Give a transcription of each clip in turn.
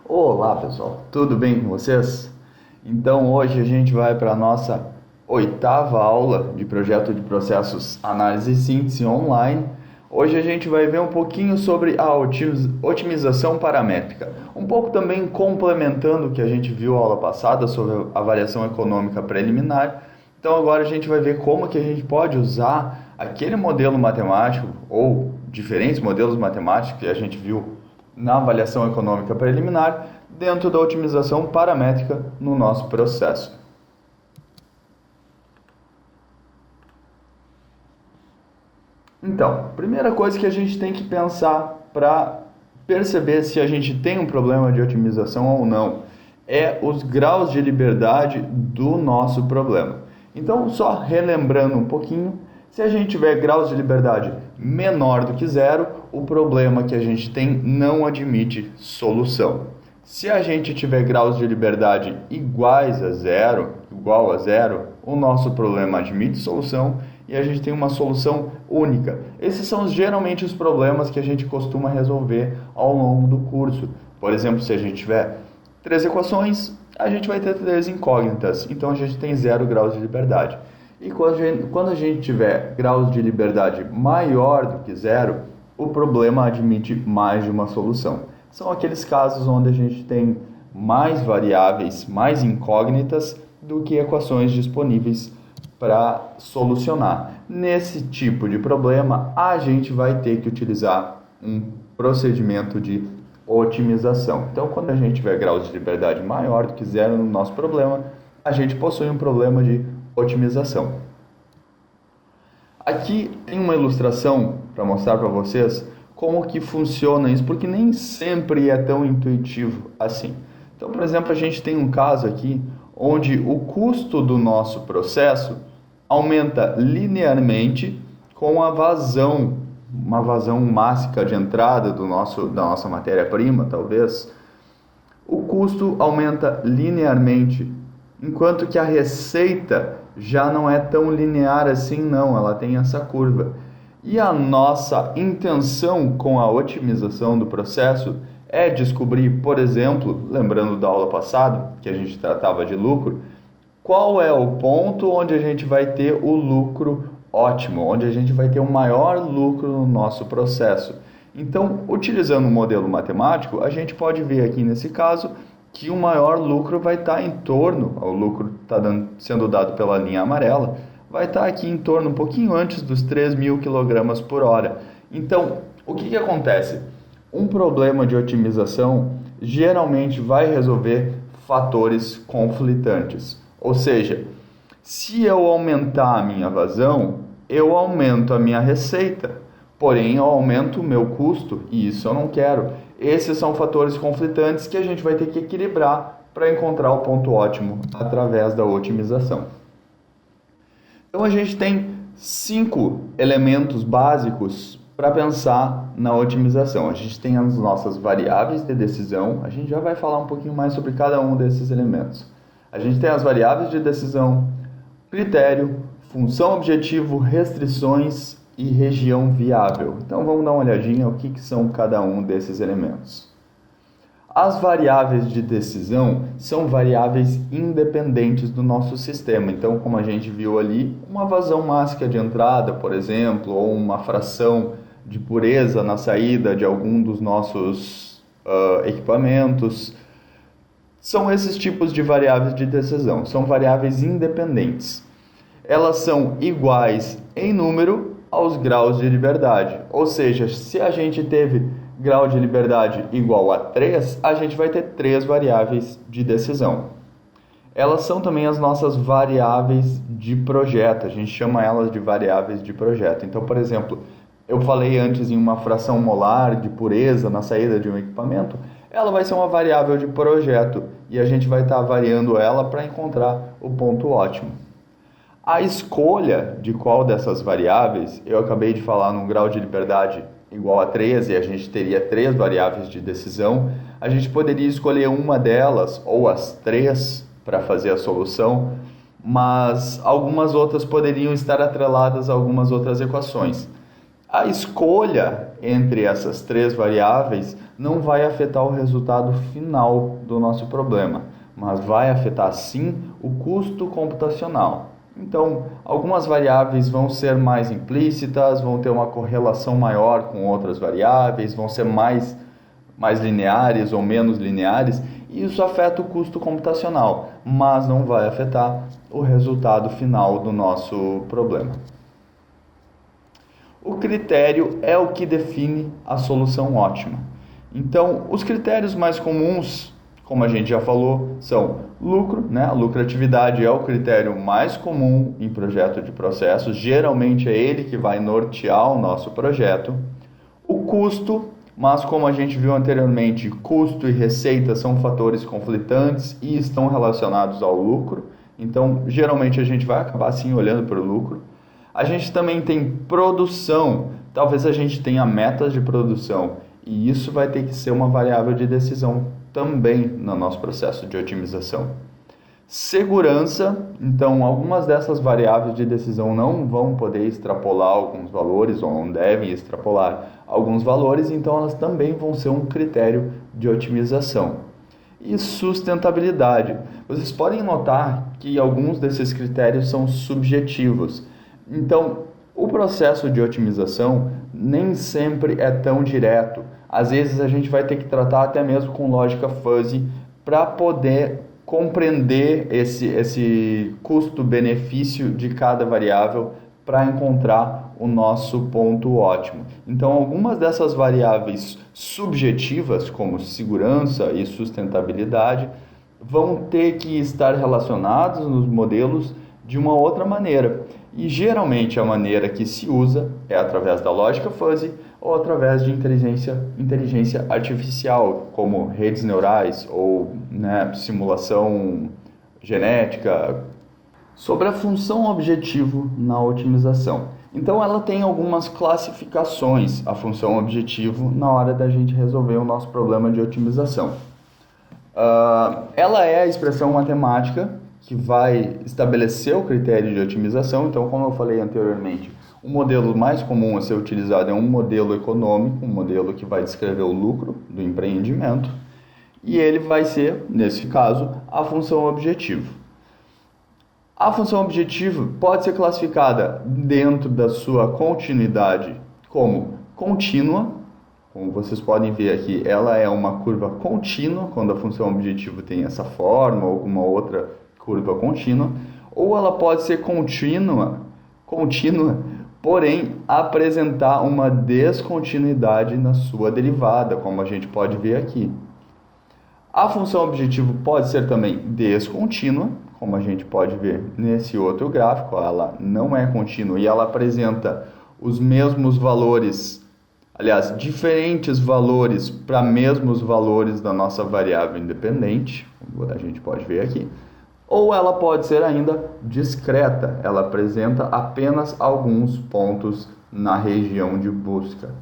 Olá pessoal, tudo bem com vocês? Então hoje a gente vai para a nossa oitava aula de projeto de processos análise e síntese online. Hoje a gente vai ver um pouquinho sobre a otimização paramétrica, um pouco também complementando o que a gente viu na aula passada sobre a avaliação econômica preliminar. Então agora a gente vai ver como que a gente pode usar aquele modelo matemático ou diferentes modelos matemáticos que a gente viu na avaliação econômica preliminar dentro da otimização paramétrica no nosso processo. Então, primeira coisa que a gente tem que pensar para perceber se a gente tem um problema de otimização ou não é os graus de liberdade do nosso problema. Então, só relembrando um pouquinho, se a gente tiver graus de liberdade menor do que zero, o problema que a gente tem não admite solução. Se a gente tiver graus de liberdade igual a zero, o nosso problema admite solução e a gente tem uma solução única. Esses são geralmente os problemas que a gente costuma resolver ao longo do curso. Por exemplo, se a gente tiver 3 equações, a gente vai ter 3 incógnitas, então a gente tem 0 graus de liberdade. E quando a gente tiver graus de liberdade maior do que zero, o problema admite mais de uma solução. São aqueles casos onde a gente tem mais variáveis, mais incógnitas do que equações disponíveis para solucionar. Nesse tipo de problema, a gente vai ter que utilizar um procedimento de otimização. Então, quando a gente tiver graus de liberdade maior do que zero no nosso problema, a gente possui um problema de otimização. Aqui tem uma ilustração para mostrar para vocês como que funciona isso, porque nem sempre é tão intuitivo assim. Então, por exemplo, a gente tem um caso aqui onde o custo do nosso processo aumenta linearmente com a vazão, uma vazão mássica de entrada da nossa matéria-prima, talvez. O custo aumenta linearmente, enquanto que a receita já não é tão linear assim não, ela tem essa curva. E a nossa intenção com a otimização do processo é descobrir, por exemplo, lembrando da aula passada, que a gente tratava de lucro, qual é o ponto onde a gente vai ter o lucro ótimo, onde a gente vai ter o maior lucro no nosso processo. Então, utilizando um modelo matemático, a gente pode ver aqui nesse caso que o maior lucro vai estar em torno, o lucro está sendo dado pela linha amarela, vai estar aqui em torno, um pouquinho antes dos 3.000 kg por hora. Então, o que acontece? Um problema de otimização geralmente vai resolver fatores conflitantes. Ou seja, se eu aumentar a minha vazão, eu aumento a minha receita, porém eu aumento o meu custo e isso eu não quero. Esses são fatores conflitantes que a gente vai ter que equilibrar para encontrar o ponto ótimo através da otimização. Então a gente tem 5 elementos básicos para pensar na otimização. A gente tem as nossas variáveis de decisão, a gente já vai falar um pouquinho mais sobre cada um desses elementos. A gente tem as variáveis de decisão, critério, função objetivo, restrições e região viável. Então vamos dar uma olhadinha o que são cada um desses elementos. As variáveis de decisão são variáveis independentes do nosso sistema. Então, como a gente viu ali, uma vazão mássica de entrada, por exemplo, ou uma fração de pureza na saída de algum dos nossos equipamentos, são esses tipos de variáveis de decisão. São variáveis independentes. Elas são iguais em número aos graus de liberdade. Ou seja, se a gente teve grau de liberdade igual a 3, a gente vai ter 3 variáveis de decisão. Elas são também as nossas variáveis de projeto, a gente chama elas de variáveis de projeto. Então, por exemplo, eu falei antes em uma fração molar de pureza na saída de um equipamento, ela vai ser uma variável de projeto e a gente vai estar variando ela para encontrar o ponto ótimo. A escolha de qual dessas variáveis, eu acabei de falar num grau de liberdade igual a 13, e a gente teria 3 variáveis de decisão, a gente poderia escolher uma delas, ou as 3, para fazer a solução, mas algumas outras poderiam estar atreladas a algumas outras equações. A escolha entre essas três variáveis não vai afetar o resultado final do nosso problema, mas vai afetar sim o custo computacional. Então, algumas variáveis vão ser mais implícitas, vão ter uma correlação maior com outras variáveis, vão ser mais lineares ou menos lineares, e isso afeta o custo computacional, mas não vai afetar o resultado final do nosso problema. O critério é o que define a solução ótima. Então, os critérios mais comuns, como a gente já falou, são lucro, né? A lucratividade é o critério mais comum em projeto de processos, geralmente é ele que vai nortear o nosso projeto. O custo, mas como a gente viu anteriormente, custo e receita são fatores conflitantes e estão relacionados ao lucro, então geralmente a gente vai acabar sim olhando para o lucro. A gente também tem produção, talvez a gente tenha metas de produção, e isso vai ter que ser uma variável de decisão também no nosso processo de otimização. Segurança, então algumas dessas variáveis de decisão não vão poder extrapolar alguns valores, ou não devem extrapolar alguns valores, então elas também vão ser um critério de otimização. E sustentabilidade. Vocês podem notar que alguns desses critérios são subjetivos. Então, o processo de otimização nem sempre é tão direto. Às vezes a gente vai ter que tratar até mesmo com lógica fuzzy para poder compreender esse custo-benefício de cada variável para encontrar o nosso ponto ótimo. Então, algumas dessas variáveis subjetivas, como segurança e sustentabilidade, vão ter que estar relacionadas nos modelos de uma outra maneira. E geralmente a maneira que se usa é através da lógica fuzzy ou através de inteligência artificial, como redes neurais ou simulação genética. Sobre a função objetivo na otimização. Então ela tem algumas classificações, a função objetivo, na hora da gente resolver o nosso problema de otimização. Ela é a expressão matemática que vai estabelecer o critério de otimização. Então, como eu falei anteriormente, o modelo mais comum a ser utilizado é um modelo econômico, um modelo que vai descrever o lucro do empreendimento, e ele vai ser, nesse caso, a função objetivo. A função objetivo pode ser classificada dentro da sua continuidade como contínua. Como vocês podem ver aqui, ela é uma curva contínua, quando a função objetivo tem essa forma ou alguma outra curva contínua, ou ela pode ser contínua, porém apresentar uma descontinuidade na sua derivada, como a gente pode ver aqui. A função objetivo pode ser também descontínua, como a gente pode ver nesse outro gráfico, ela não é contínua e ela apresenta os mesmos valores, aliás, diferentes valores para mesmos valores da nossa variável independente, como a gente pode ver aqui. Ou ela pode ser ainda discreta, ela apresenta apenas alguns pontos na região de busca.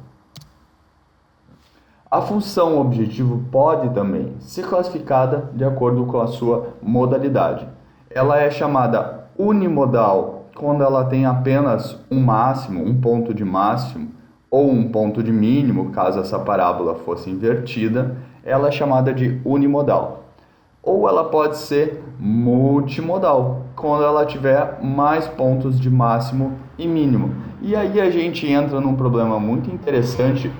A função objetivo pode também ser classificada de acordo com a sua modalidade. Ela é chamada unimodal quando ela tem apenas um máximo, um ponto de máximo, ou um ponto de mínimo, caso essa parábola fosse invertida, ela é chamada de unimodal. Ou ela pode ser multimodal, quando ela tiver mais pontos de máximo e mínimo. E aí a gente entra num problema muito interessante,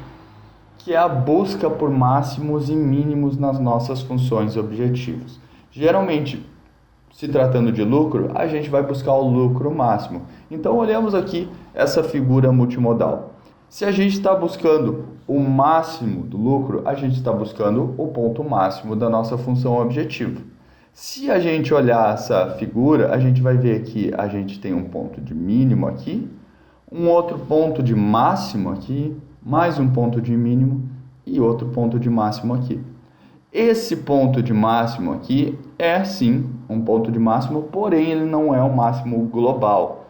que é a busca por máximos e mínimos nas nossas funções objetivos. Geralmente, se tratando de lucro, a gente vai buscar o lucro máximo. Então, olhamos aqui essa figura multimodal. Se a gente está buscando o máximo do lucro, a gente está buscando o ponto máximo da nossa função objetivo. Se a gente olhar essa figura, a gente vai ver que a gente tem um ponto de mínimo aqui, um outro ponto de máximo aqui, mais um ponto de mínimo e outro ponto de máximo aqui. Esse ponto de máximo aqui é sim um ponto de máximo, porém ele não é um máximo global.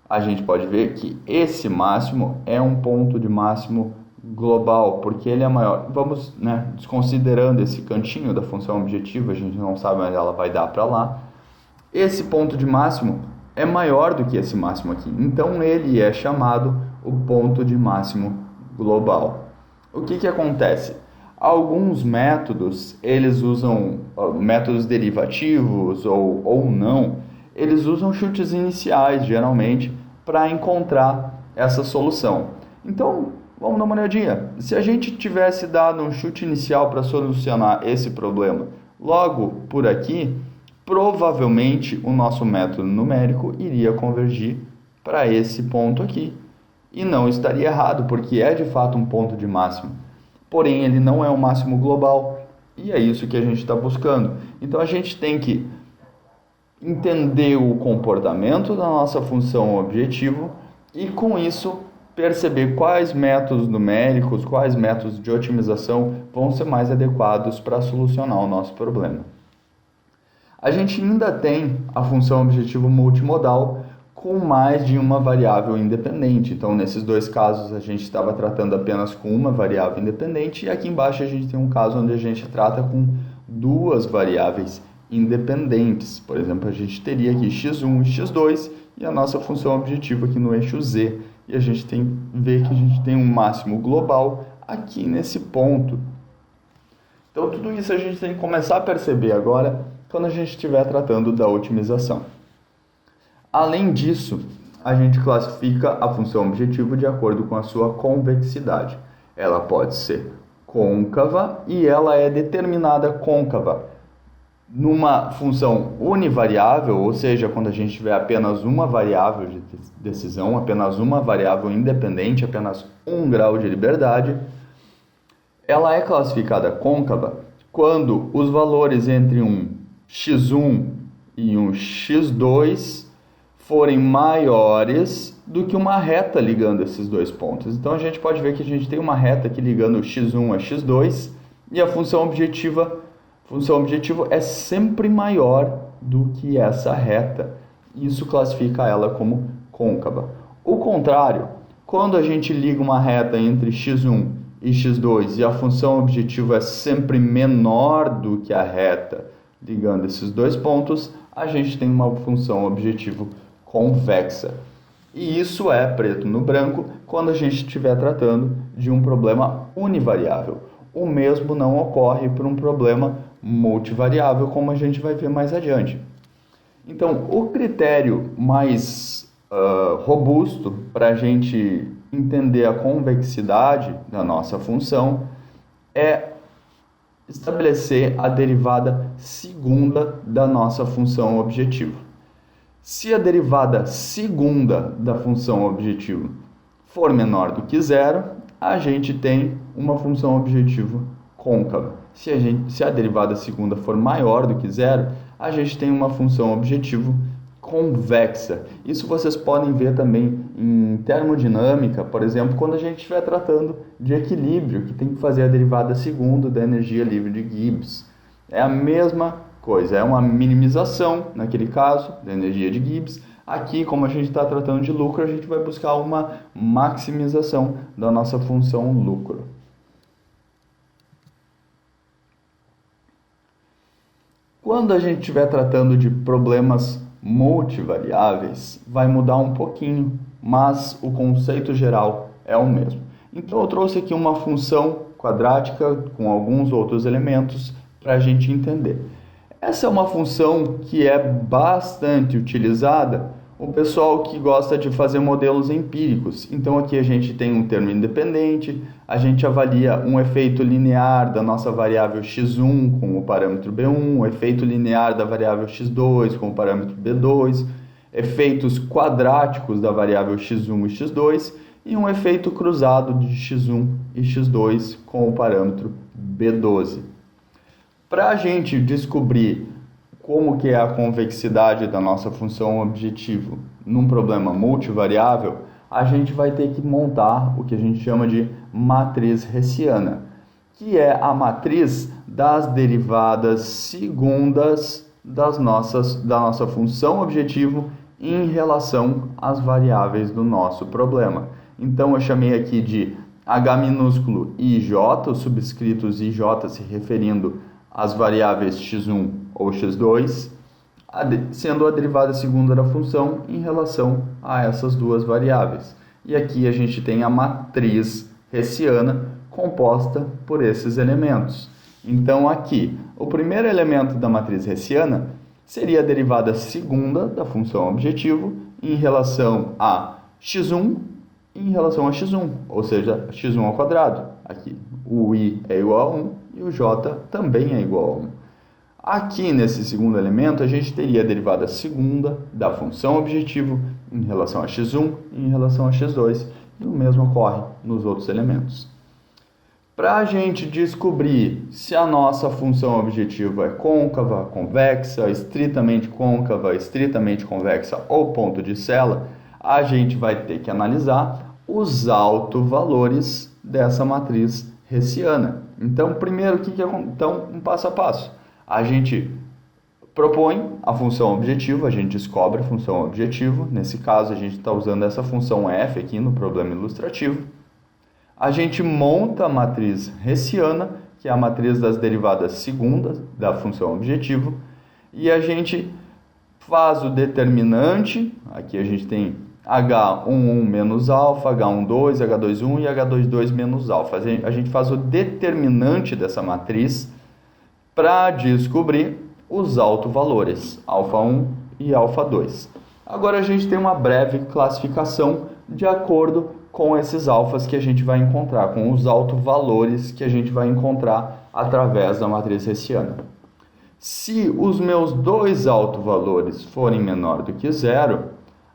A gente pode ver que esse máximo é um ponto de máximo global, porque ele é maior. Vamos, desconsiderando esse cantinho da função objetiva, a gente não sabe, mas ela vai dar para lá. Esse ponto de máximo é maior do que esse máximo aqui, então ele é chamado o ponto de máximo global. O que acontece? Alguns métodos, eles usam métodos derivativos ou não, eles usam chutes iniciais, geralmente, para encontrar essa solução. Então, vamos dar uma olhadinha. Se a gente tivesse dado um chute inicial para solucionar esse problema logo por aqui, provavelmente o nosso método numérico iria convergir para esse ponto aqui. E não estaria errado, porque é de fato um ponto de máximo. Porém, ele não é o máximo global. E é isso que a gente está buscando. Então, a gente tem que entender o comportamento da nossa função objetivo e, com isso, perceber quais métodos numéricos, quais métodos de otimização vão ser mais adequados para solucionar o nosso problema. A gente ainda tem a função objetivo multimodal com mais de uma variável independente. Então, nesses dois casos, a gente estava tratando apenas com uma variável independente, e aqui embaixo a gente tem um caso onde a gente trata com duas variáveis independentes. Por exemplo, a gente teria aqui x1 e x2 e a nossa função objetivo aqui no eixo z. E a gente vê que a gente tem um máximo global aqui nesse ponto. Então, tudo isso a gente tem que começar a perceber agora quando a gente estiver tratando da otimização. Além disso, a gente classifica a função objetivo de acordo com a sua convexidade. Ela pode ser côncava e ela é determinada côncava numa função univariável, ou seja, quando a gente tiver apenas uma variável de decisão, apenas uma variável independente, apenas um grau de liberdade. Ela é classificada côncava quando os valores entre um x1 e um x2 forem maiores do que uma reta ligando esses dois pontos. Então a gente pode ver que a gente tem uma reta aqui ligando x1 a x2 e a função objetivo é sempre maior do que essa reta. Isso classifica ela como côncava. O contrário, quando a gente liga uma reta entre x1 e x2 e a função objetivo é sempre menor do que a reta ligando esses dois pontos, a gente tem uma função objetivo convexa. E isso é preto no branco quando a gente estiver tratando de um problema univariável. O mesmo não ocorre para um problema multivariável, como a gente vai ver mais adiante. Então, o critério mais robusto para a gente entender a convexidade da nossa função é estabelecer a derivada segunda da nossa função objetivo. Se a derivada segunda da função objetivo for menor do que zero, a gente tem uma função objetivo côncava. Se a derivada segunda for maior do que zero, a gente tem uma função objetivo convexa. Isso vocês podem ver também em termodinâmica, por exemplo, quando a gente estiver tratando de equilíbrio, que tem que fazer a derivada segunda da energia livre de Gibbs. É a mesma coisa, é uma minimização, naquele caso, da energia de Gibbs. Aqui, como a gente está tratando de lucro, a gente vai buscar uma maximização da nossa função lucro. Quando a gente estiver tratando de problemas multivariáveis, vai mudar um pouquinho, mas o conceito geral é o mesmo. Então, eu trouxe aqui uma função quadrática com alguns outros elementos para a gente entender. Essa é uma função que é bastante utilizada o pessoal que gosta de fazer modelos empíricos. Então aqui a gente tem um termo independente, a gente avalia um efeito linear da nossa variável x1 com o parâmetro b1, o efeito linear da variável x2 com o parâmetro b2, efeitos quadráticos da variável x1 e x2 e um efeito cruzado de x1 e x2 com o parâmetro b12. Para a gente descobrir como que é a convexidade da nossa função objetivo num problema multivariável, a gente vai ter que montar o que a gente chama de matriz hessiana, que é a matriz das derivadas segundas da nossa função objetivo em relação às variáveis do nosso problema. Então eu chamei aqui de H minúsculo e IJ, os subscritos IJ se referindo às variáveis x1 ou x2, sendo a derivada segunda da função em relação a essas duas variáveis. e aqui a gente tem a matriz hessiana composta por esses elementos. Então aqui, o primeiro elemento da matriz hessiana seria a derivada segunda da função objetivo em relação a x1 e em relação a x1, ou seja, x1 ao quadrado. Aqui, o i é igual a 1 e o j também é igual a 1. Aqui, nesse segundo elemento, a gente teria a derivada segunda da função objetivo em relação a x1 e em relação a x2, e o mesmo ocorre nos outros elementos. Para a gente descobrir se a nossa função objetiva é côncava, convexa, estritamente côncava, estritamente convexa ou ponto de Sella, a gente vai ter que analisar os autovalores dessa matriz hessiana. Então, primeiro, então, um passo a passo. A gente propõe a função objetivo, a gente descobre a função objetivo. Nesse caso, a gente está usando essa função f aqui no problema ilustrativo. A gente monta a matriz hessiana, que é a matriz das derivadas segundas da função objetivo, e a gente faz o determinante. Aqui a gente tem H11 menos alfa, H12, H21 e H22 menos alfa. A gente faz o determinante dessa matriz para descobrir os autovalores, alfa 1 e alfa 2. Agora a gente tem uma breve classificação de acordo com esses alfas que a gente vai encontrar, com os autovalores que a gente vai encontrar através da matriz hessiana. Se os meus dois autovalores forem menor do que zero,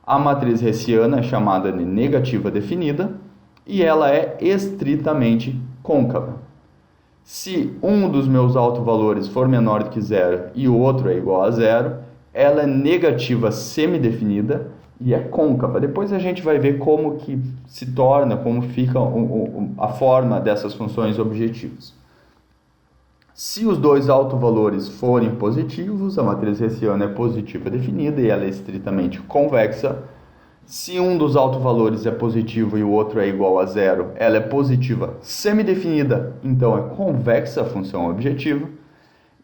a matriz hessiana é chamada de negativa definida e ela é estritamente côncava. Se um dos meus autovalores for menor do que zero e o outro é igual a zero, ela é negativa semidefinida e é côncava. Depois a gente vai ver como que se torna, como fica a forma dessas funções objetivas. Se os dois autovalores forem positivos, a matriz hessiana é positiva definida e ela é estritamente convexa. Se um dos autovalores é positivo e o outro é igual a zero, ela é positiva semidefinida, então é convexa a função objetiva.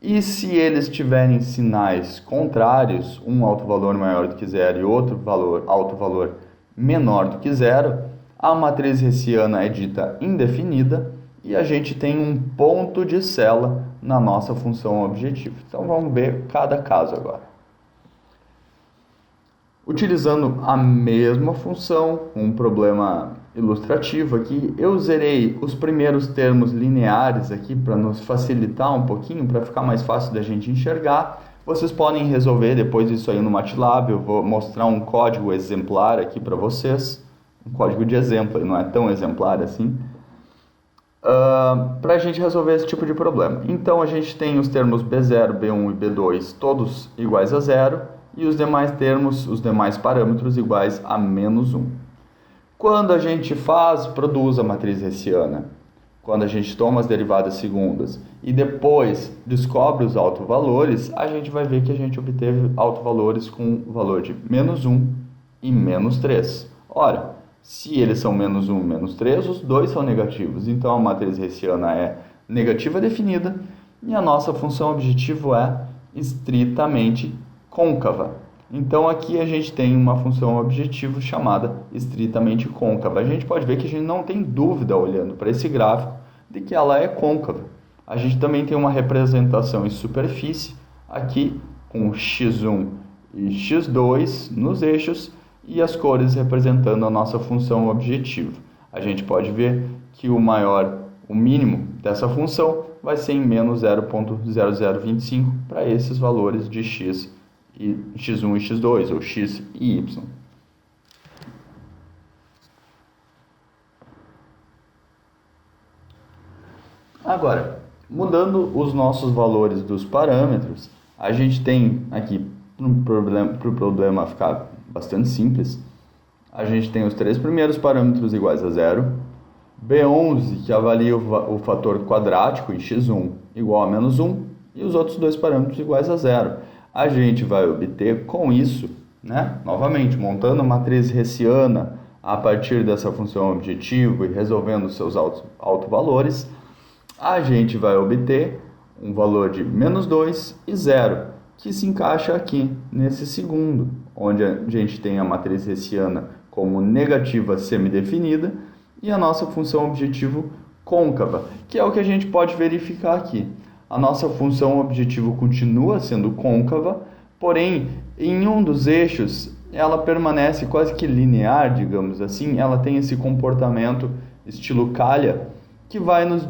E se eles tiverem sinais contrários, um autovalor maior do que zero e outro autovalor menor do que zero, a matriz hessiana é dita indefinida e a gente tem um ponto de Sella na nossa função objetivo. Então vamos ver cada caso agora. Utilizando a mesma função, um problema ilustrativo aqui, eu zerei os primeiros termos lineares aqui para nos facilitar um pouquinho, para ficar mais fácil da gente enxergar. Vocês podem resolver depois isso aí no MATLAB, eu vou mostrar um código exemplar aqui para vocês, um código de exemplo, ele não é tão exemplar assim, para a gente resolver esse tipo de problema. Então a gente tem os termos B0, B1 e B2 todos iguais a zero, e os demais termos, os demais parâmetros iguais a menos 1. Quando a gente produz a matriz hessiana, quando a gente toma as derivadas segundas e depois descobre os autovalores, a gente vai ver que a gente obteve autovalores com o valor de menos 1 e menos 3. Ora, se eles são menos 1 e menos 3, os dois são negativos. Então a matriz hessiana é negativa definida e a nossa função objetivo é estritamente côncava. Então aqui a gente tem uma função objetivo chamada estritamente côncava. A gente pode ver que a gente não tem dúvida olhando para esse gráfico de que ela é côncava. A gente também tem uma representação em superfície aqui com x1 e x2 nos eixos e as cores representando a nossa função objetivo. A gente pode ver que o mínimo dessa função vai ser em menos 0,0025 para esses valores de x1 e x2, ou x e y. Agora, mudando os nossos valores dos parâmetros, a gente tem aqui, para o problema ficar bastante simples, a gente tem os três primeiros parâmetros iguais a zero, B11, que avalia o fator quadrático em x1 igual a menos 1, e os outros dois parâmetros iguais a zero. A gente vai obter com isso, novamente, montando a matriz hessiana a partir dessa função objetivo e resolvendo seus autovalores, a gente vai obter um valor de menos 2 e 0, que se encaixa aqui nesse segundo, onde a gente tem a matriz hessiana como negativa semidefinida, e a nossa função objetivo côncava, que é o que a gente pode verificar aqui. A nossa função objetivo continua sendo côncava, porém, em um dos eixos, ela permanece quase que linear, digamos assim, ela tem esse comportamento estilo calha, que vai nos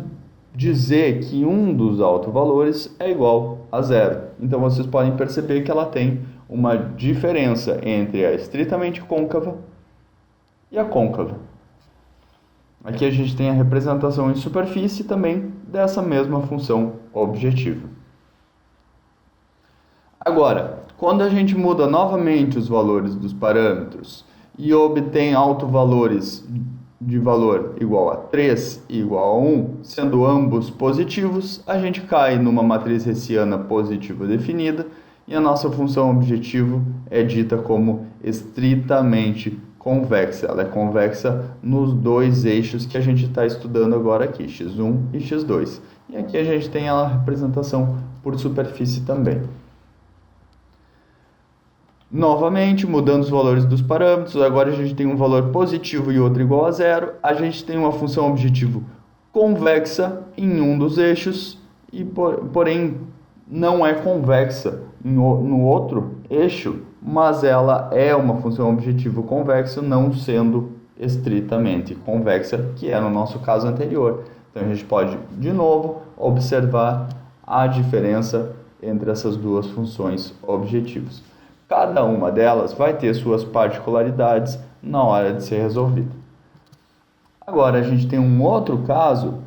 dizer que um dos autovalores é igual a zero. Então, vocês podem perceber que ela tem uma diferença entre a estritamente côncava e a côncava. Aqui a gente tem a representação em superfície também dessa mesma função objetiva. Agora, quando a gente muda novamente os valores dos parâmetros e obtém autovalores de valor igual a 3 e igual a 1, sendo ambos positivos, a gente cai numa matriz hessiana positiva definida e a nossa função objetivo é dita como estritamente convexa. Ela é convexa nos dois eixos que a gente está estudando agora aqui, x1 e x2. E aqui a gente tem a representação por superfície também. Novamente, mudando os valores dos parâmetros, agora a gente tem um valor positivo e outro igual a zero. A gente tem uma função objetivo convexa em um dos eixos, e porém não é convexa no outro eixo, mas ela é uma função objetivo convexa, não sendo estritamente convexa, que é no nosso caso anterior. Então a gente pode, de novo, observar a diferença entre essas duas funções objetivos. Cada uma delas vai ter suas particularidades na hora de ser resolvida. Agora, a gente tem um outro caso,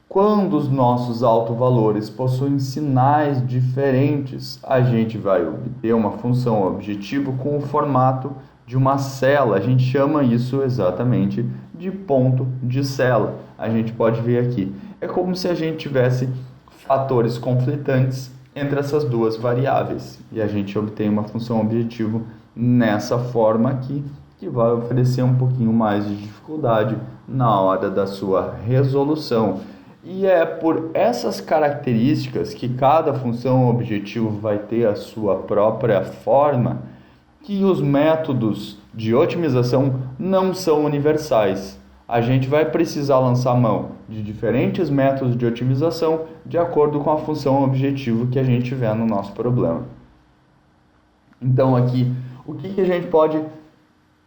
quando os nossos autovalores possuem sinais diferentes, a gente vai obter uma função objetivo com o formato de uma cela. A gente chama isso exatamente de ponto de cela. A gente pode ver aqui. É como se a gente tivesse fatores conflitantes entre essas duas variáveis, e a gente obtém uma função objetivo nessa forma aqui, que vai oferecer um pouquinho mais de dificuldade na hora da sua resolução. E é por essas características que cada função objetivo vai ter a sua própria forma, que os métodos de otimização não são universais. A gente vai precisar lançar mão de diferentes métodos de otimização de acordo com a função objetivo que a gente tiver no nosso problema. Então aqui, o que a gente pode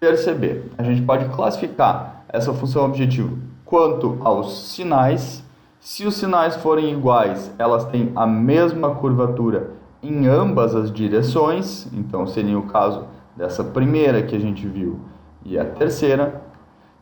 perceber? A gente pode classificar essa função objetivo quanto aos sinais. Se os sinais forem iguais, elas têm a mesma curvatura em ambas as direções. Então seria o caso dessa primeira que a gente viu e a terceira.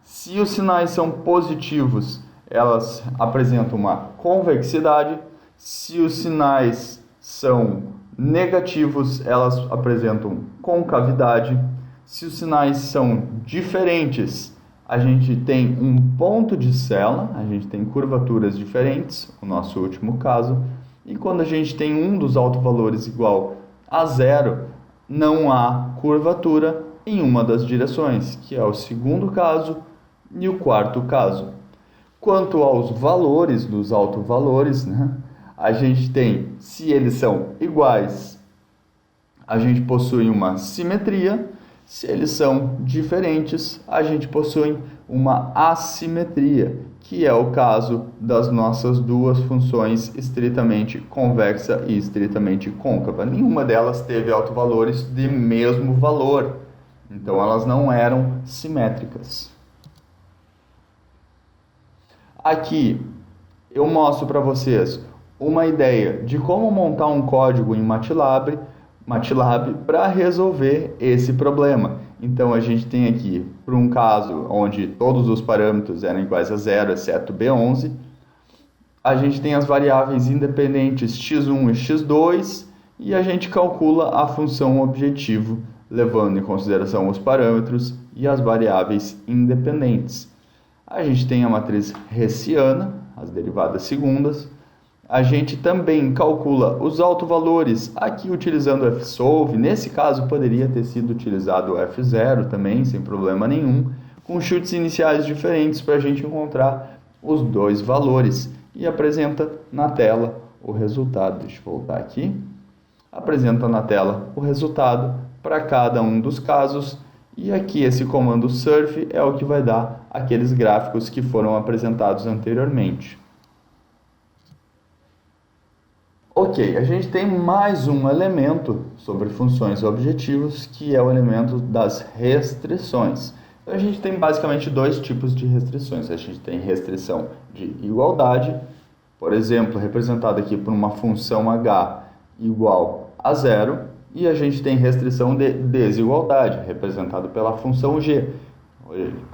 Se os sinais são positivos, elas apresentam uma convexidade. Se os sinais são negativos, elas apresentam concavidade. Se os sinais são diferentes, a gente tem um ponto de cela, a gente tem curvaturas diferentes, o nosso último caso. E quando a gente tem um dos autovalores igual a zero, não há curvatura em uma das direções, que é o segundo caso e o quarto caso. Quanto aos valores dos autovalores, a gente tem, se eles são iguais, a gente possui uma simetria. Se eles são diferentes, a gente possui uma assimetria, que é o caso das nossas duas funções estritamente convexa e estritamente côncava. Nenhuma delas teve autovalores de mesmo valor, então elas não eram simétricas. Aqui eu mostro para vocês uma ideia de como montar um código em MATLAB para resolver esse problema. Então a gente tem aqui, para um caso onde todos os parâmetros eram iguais a zero, exceto B11, a gente tem as variáveis independentes x1 e x2 e a gente calcula a função objetivo, levando em consideração os parâmetros e as variáveis independentes. A gente tem a matriz hessiana, as derivadas segundas. A gente também calcula os autovalores aqui utilizando o fsolve. Nesse caso, poderia ter sido utilizado o f0 também, sem problema nenhum, com chutes iniciais diferentes para a gente encontrar os dois valores. E apresenta na tela o resultado. Deixa eu voltar aqui. Apresenta na tela o resultado para cada um dos casos E aqui esse comando surf é o que vai dar aqueles gráficos que foram apresentados anteriormente. Ok, a gente tem mais um elemento sobre funções e objetivos, que é o elemento das restrições. Então, a gente tem basicamente dois tipos de restrições. A gente tem restrição de igualdade, por exemplo, representada aqui por uma função h igual a zero, e a gente tem restrição de desigualdade, representada pela função g.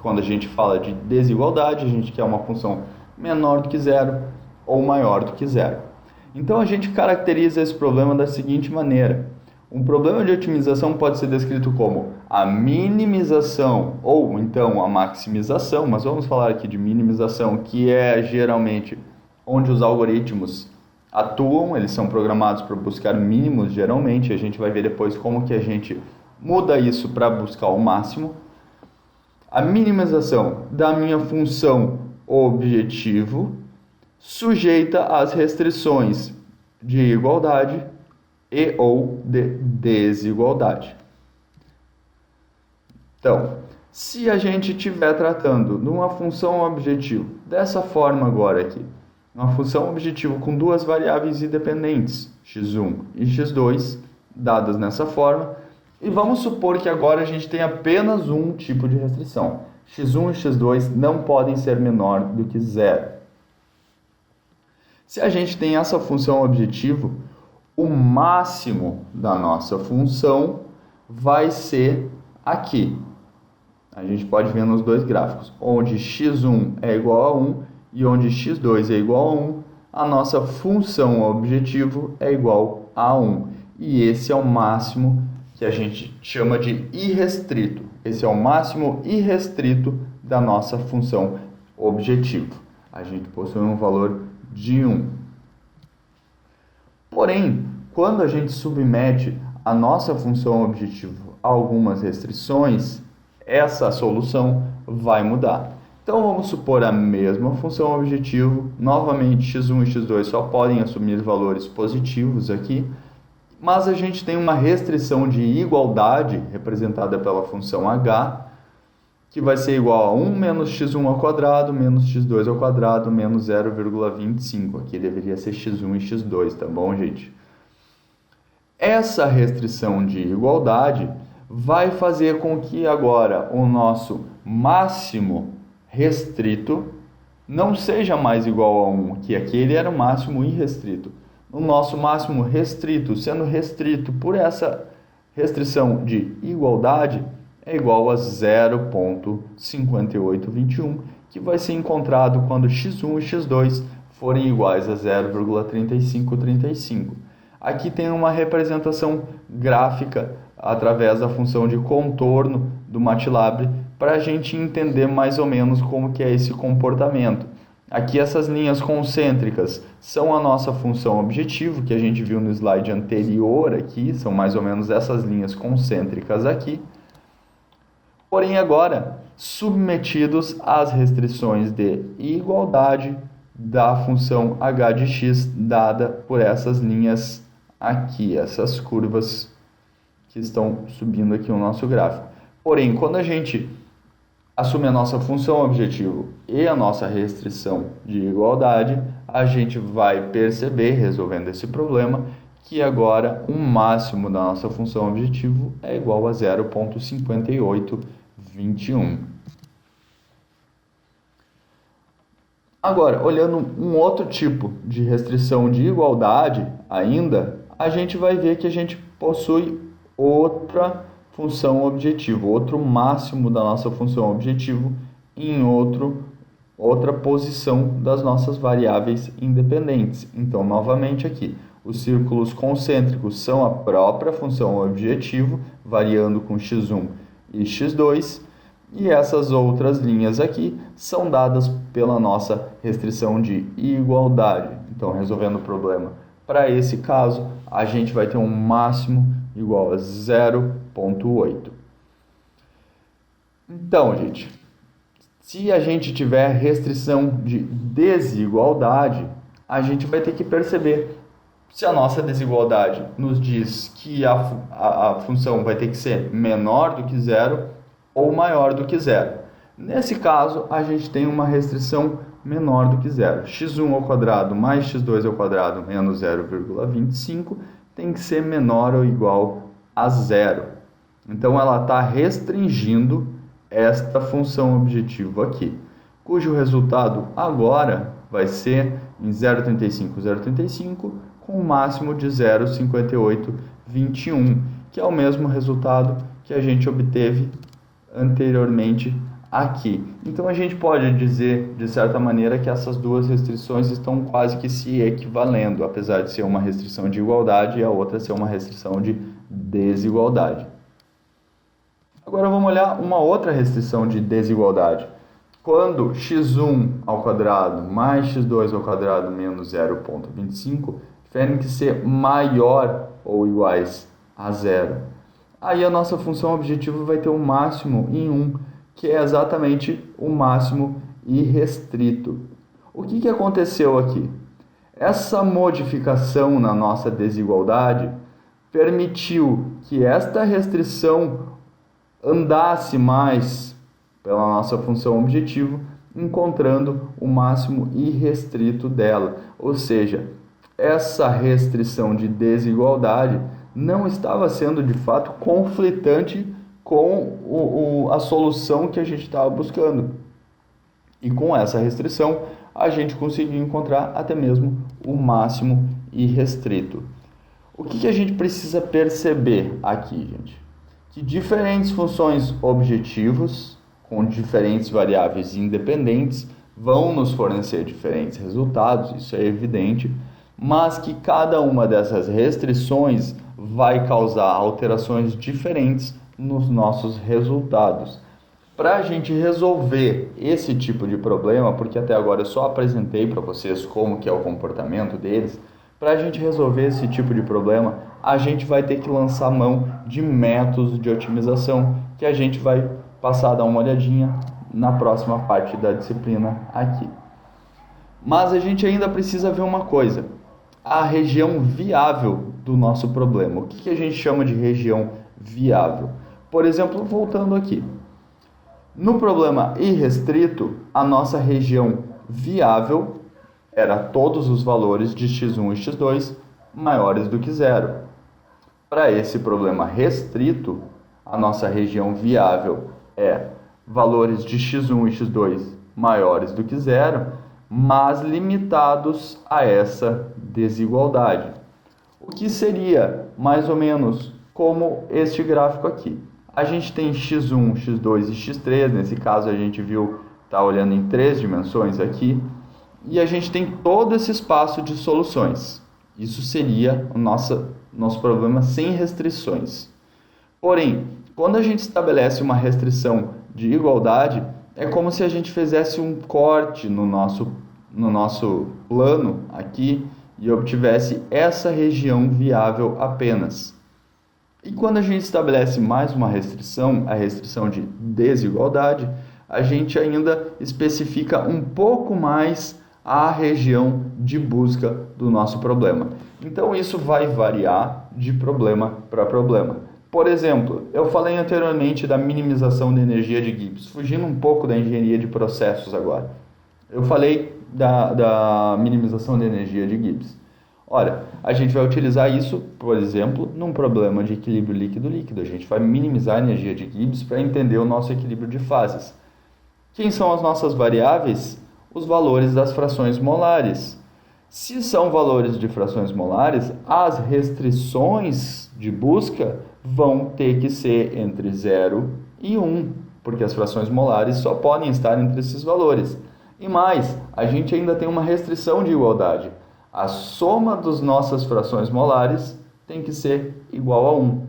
Quando a gente fala de desigualdade, a gente quer uma função menor do que zero ou maior do que zero. Então, a gente caracteriza esse problema da seguinte maneira. Um problema de otimização pode ser descrito como a minimização ou então a maximização, mas vamos falar aqui de minimização, que é geralmente onde os algoritmos atuam, eles são programados para buscar mínimos geralmente, a gente vai ver depois como que a gente muda isso para buscar o máximo. A minimização da minha função objetivo sujeita às restrições de igualdade e ou de desigualdade. Então, se a gente estiver tratando de uma função objetivo dessa forma agora aqui, uma função objetivo com duas variáveis independentes, x1 e x2, dadas nessa forma, e vamos supor que agora a gente tem apenas um tipo de restrição. x1 e x2 não podem ser menor do que zero. Se a gente tem essa função objetivo, o máximo da nossa função vai ser aqui. A gente pode ver nos dois gráficos, onde x1 é igual a 1 e onde x2 é igual a 1, a nossa função objetivo é igual a 1. E esse é o máximo que a gente chama de irrestrito. Esse é o máximo irrestrito da nossa função objetivo. A gente possui um valor de 1. Porém, quando a gente submete a nossa função objetivo a algumas restrições, essa solução vai mudar. Então, vamos supor a mesma função objetivo, novamente x1 e x2 só podem assumir valores positivos aqui, mas a gente tem uma restrição de igualdade, representada pela função h, que vai ser igual a 1 menos x1 ao quadrado, menos x2 ao quadrado, menos 0,25. Aqui deveria ser x1 e x2, tá bom, gente? Essa restrição de igualdade vai fazer com que agora o nosso máximo restrito não seja mais igual a 1, que aquele era o máximo irrestrito. O nosso máximo restrito, sendo restrito por essa restrição de igualdade, é igual a 0,5821, que vai ser encontrado quando x1 e x2 forem iguais a 0,3535. Aqui tem uma representação gráfica através da função de contorno do MATLAB para a gente entender mais ou menos como que é esse comportamento. Aqui essas linhas concêntricas são a nossa função objetivo, que a gente viu no slide anterior aqui, são mais ou menos essas linhas concêntricas aqui. Porém, agora, submetidos às restrições de igualdade da função h de x dada por essas linhas aqui, essas curvas que estão subindo aqui o nosso gráfico. Porém, quando a gente assume a nossa função objetivo e a nossa restrição de igualdade, a gente vai perceber, resolvendo esse problema, que agora o máximo da nossa função objetivo é igual a 0,5821. Agora, olhando um outro tipo de restrição de igualdade ainda, a gente vai ver que a gente possui outra função objetivo, outro máximo da nossa função objetivo em outra posição das nossas variáveis independentes. Então, novamente aqui, os círculos concêntricos são a própria função objetivo, variando com x1 e x2, e essas outras linhas aqui são dadas pela nossa restrição de igualdade. Então, resolvendo o problema para esse caso, a gente vai ter um máximo igual a 0,8. Então, gente, se a gente tiver restrição de desigualdade, a gente vai ter que perceber se a nossa desigualdade nos diz que a função vai ter que ser menor do que zero ou maior do que zero. Nesse caso, a gente tem uma restrição menor do que zero. x1² mais x2² menos 0,25 tem que ser menor ou igual a zero. Então, ela está restringindo esta função objetivo aqui, cujo resultado agora vai ser em 0,35, 0,35, com um máximo de 0,5821, que é o mesmo resultado que a gente obteve anteriormente aqui. Então a gente pode dizer, de certa maneira, que essas duas restrições estão quase que se equivalendo, apesar de ser uma restrição de igualdade e a outra ser uma restrição de desigualdade. Agora vamos olhar uma outra restrição de desigualdade. Quando x1² mais x2² menos 0,25 tiverem que ser maior ou iguais a zero, aí a nossa função objetivo vai ter um máximo em 1, que é exatamente o máximo irrestrito. O que aconteceu aqui? Essa modificação na nossa desigualdade permitiu que esta restrição andasse mais pela nossa função objetivo, encontrando o máximo irrestrito dela. Ou seja, essa restrição de desigualdade não estava sendo de fato conflitante com a solução que a gente estava buscando. E com essa restrição, a gente conseguiu encontrar até mesmo o máximo irrestrito. O que a gente precisa perceber aqui, gente? Que diferentes funções objetivos, com diferentes variáveis independentes, vão nos fornecer diferentes resultados, isso é evidente, mas que cada uma dessas restrições vai causar alterações diferentes nos nossos resultados. Para a gente resolver esse tipo de problema, porque até agora eu só apresentei para vocês como que é o comportamento deles, para a gente resolver esse tipo de problema, a gente vai ter que lançar mão de métodos de otimização, que a gente vai passar a dar uma olhadinha na próxima parte da disciplina aqui. Mas a gente ainda precisa ver uma coisa, a região viável do nosso problema. O que a gente chama de região viável? Por exemplo, voltando aqui, no problema irrestrito, a nossa região viável era todos os valores de x1 e x2 maiores do que zero. Para esse problema restrito, a nossa região viável é valores de x1 e x2 maiores do que zero, mas limitados a essa desigualdade. O que seria mais ou menos como este gráfico aqui. A gente tem x1, x2 e x3, nesse caso a gente viu, está olhando em 3 dimensões aqui, e a gente tem todo esse espaço de soluções. Isso seria o nosso problema sem restrições. Porém, quando a gente estabelece uma restrição de igualdade, é como se a gente fizesse um corte no nosso plano aqui e obtivesse essa região viável apenas. E quando a gente estabelece mais uma restrição, a restrição de desigualdade, a gente ainda especifica um pouco mais a região de busca do nosso problema. Então isso vai variar de problema para problema. Por exemplo, eu falei anteriormente da minimização da energia de Gibbs, fugindo um pouco da engenharia de processos agora. Eu falei da minimização da energia de Gibbs. Olha, a gente vai utilizar isso, por exemplo, num problema de equilíbrio líquido-líquido. A gente vai minimizar a energia de Gibbs para entender o nosso equilíbrio de fases. Quem são as nossas variáveis? Os valores das frações molares. Se são valores de frações molares, as restrições de busca vão ter que ser entre 0 e 1, porque as frações molares só podem estar entre esses valores. E mais, a gente ainda tem uma restrição de igualdade. A soma das nossas frações molares tem que ser igual a 1.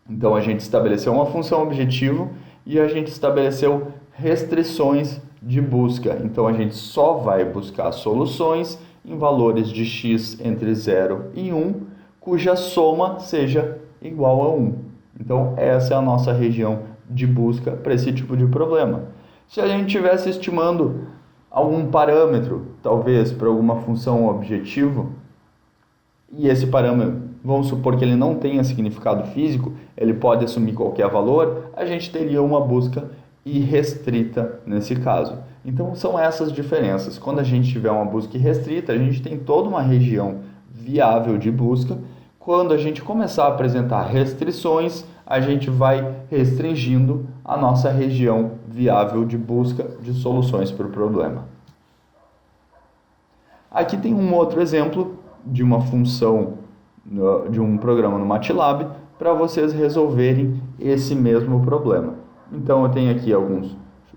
Então a gente estabeleceu uma função objetivo e a gente estabeleceu restrições de busca. Então a gente só vai buscar soluções em valores de x entre 0 e 1, cuja soma seja igual a 1. Então essa é a nossa região de busca para esse tipo de problema. Se a gente estivesse estimando algum parâmetro, talvez para alguma função objetivo, e esse parâmetro, vamos supor que ele não tenha significado físico, ele pode assumir qualquer valor, a gente teria uma busca irrestrita nesse caso. Então são essas diferenças. Quando a gente tiver uma busca irrestrita, a gente tem toda uma região viável de busca. Quando a gente começar a apresentar restrições, a gente vai restringindo a nossa região viável de busca de soluções para o problema. Aqui tem um outro exemplo de uma função de um programa no MATLAB para vocês resolverem esse mesmo problema. Então eu tenho aqui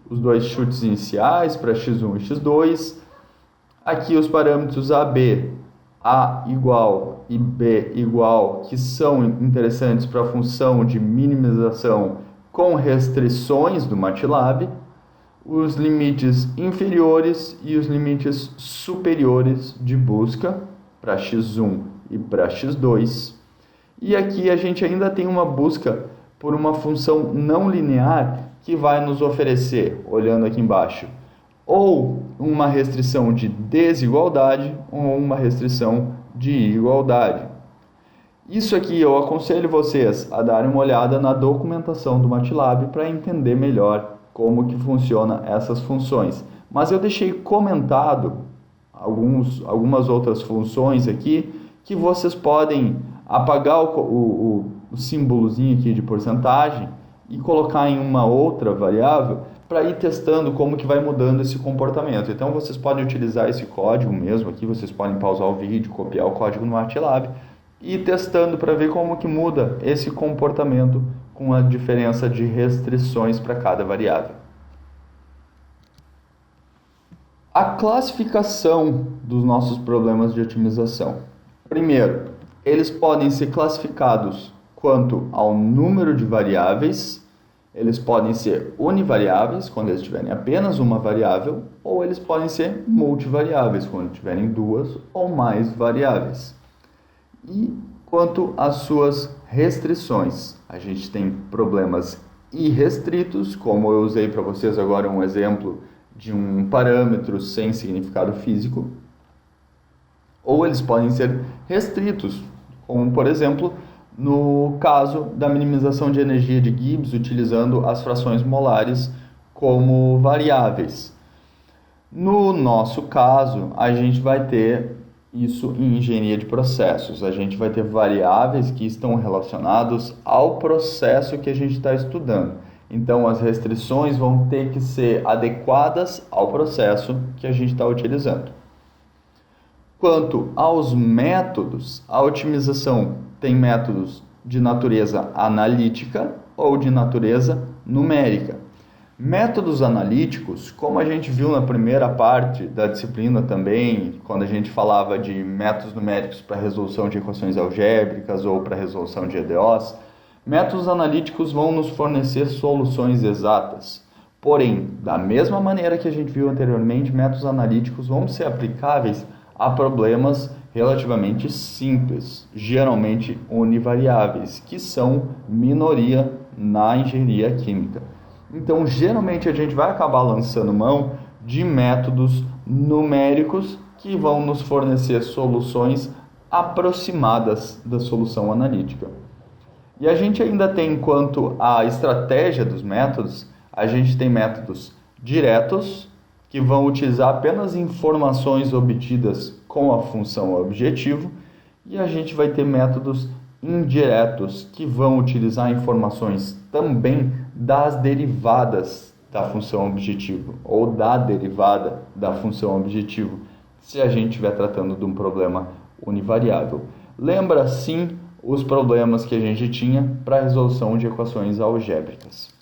os dois chutes iniciais para x1 e x2. Aqui os parâmetros AB, A igual e B igual, que são interessantes para a função de minimização com restrições do MATLAB. Os limites inferiores e os limites superiores de busca para x1 e para x2. E aqui a gente ainda tem uma busca por uma função não linear que vai nos oferecer, olhando aqui embaixo, ou uma restrição de desigualdade ou uma restrição de igualdade. Isso aqui eu aconselho vocês a darem uma olhada na documentação do MATLAB para entender melhor como que funciona essas funções. Mas eu deixei comentado algumas outras funções aqui que vocês podem apagar o símbolozinho aqui de porcentagem e colocar em uma outra variável para ir testando como que vai mudando esse comportamento. Então vocês podem utilizar esse código mesmo aqui, vocês podem pausar o vídeo, copiar o código no MATLAB e ir testando para ver como que muda esse comportamento com a diferença de restrições para cada variável. A classificação dos nossos problemas de otimização. Primeiro, eles podem ser classificados quanto ao número de variáveis, eles podem ser univariáveis, quando eles tiverem apenas uma variável, ou eles podem ser multivariáveis, quando tiverem duas ou mais variáveis. E quanto às suas restrições, a gente tem problemas irrestritos, como eu usei para vocês agora um exemplo de um parâmetro sem significado físico, ou eles podem ser restritos, como por exemplo no caso da minimização de energia de Gibbs utilizando as frações molares como variáveis. No nosso caso, a gente vai ter isso em engenharia de processos. A gente vai ter variáveis que estão relacionados ao processo que a gente está estudando. Então, as restrições vão ter que ser adequadas ao processo que a gente está utilizando. Quanto aos métodos, a otimização tem métodos de natureza analítica ou de natureza numérica. Métodos analíticos, como a gente viu na primeira parte da disciplina também, quando a gente falava de métodos numéricos para resolução de equações algébricas ou para resolução de EDOs, métodos analíticos vão nos fornecer soluções exatas. Porém, da mesma maneira que a gente viu anteriormente, métodos analíticos vão ser aplicáveis a problemas relativamente simples, geralmente univariáveis, que são minoria na engenharia química. Então, geralmente a gente vai acabar lançando mão de métodos numéricos que vão nos fornecer soluções aproximadas da solução analítica. E a gente ainda tem, quanto à estratégia dos métodos, a gente tem métodos diretos, que vão utilizar apenas informações obtidas com a função objetivo, e a gente vai ter métodos indiretos, que vão utilizar informações também das derivadas da função objetivo, ou da derivada da função objetivo, se a gente estiver tratando de um problema univariável. Lembra, sim, os problemas que a gente tinha para a resolução de equações algébricas.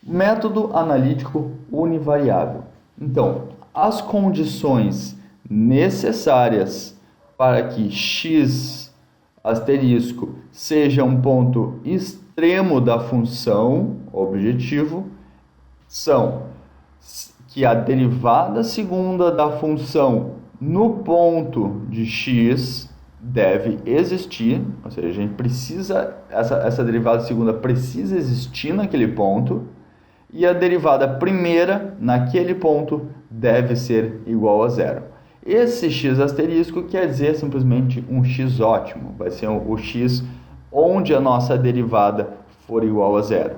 Método analítico univariável. Então, as condições necessárias para que x asterisco seja um ponto extremo da função objetivo são que a derivada segunda da função no ponto de x deve existir, ou seja, a gente precisa, essa derivada segunda precisa existir naquele ponto, e a derivada primeira naquele ponto deve ser igual a zero. Esse x asterisco quer dizer simplesmente um x ótimo, vai ser o x onde a nossa derivada for igual a zero.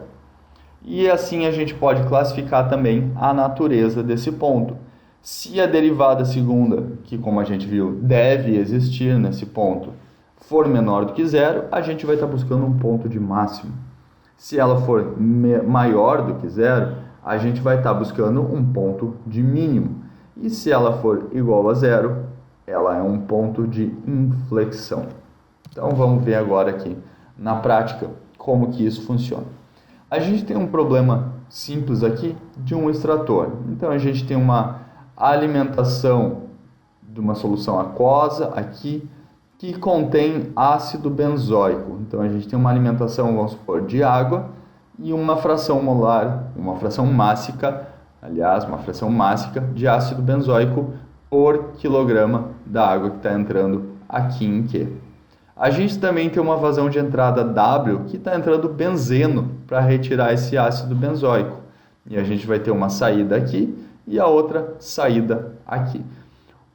E assim a gente pode classificar também a natureza desse ponto. Se a derivada segunda, que como a gente viu, deve existir nesse ponto, for menor do que zero, a gente vai estar buscando um ponto de máximo. Se ela for maior do que zero, a gente vai estar buscando um ponto de mínimo. E se ela for igual a zero, ela é um ponto de inflexão. Então vamos ver agora aqui na prática como que isso funciona. A gente tem um problema simples aqui de um extrator. Então a gente tem uma alimentação de uma solução aquosa aqui que contém ácido benzoico. Então a gente tem uma alimentação, vamos supor, de água e uma fração molar, uma fração mássica de ácido benzoico por quilograma da água que está entrando aqui em Q. A gente também tem uma vazão de entrada W que está entrando benzeno para retirar esse ácido benzoico. E a gente vai ter uma saída aqui e a outra saída aqui.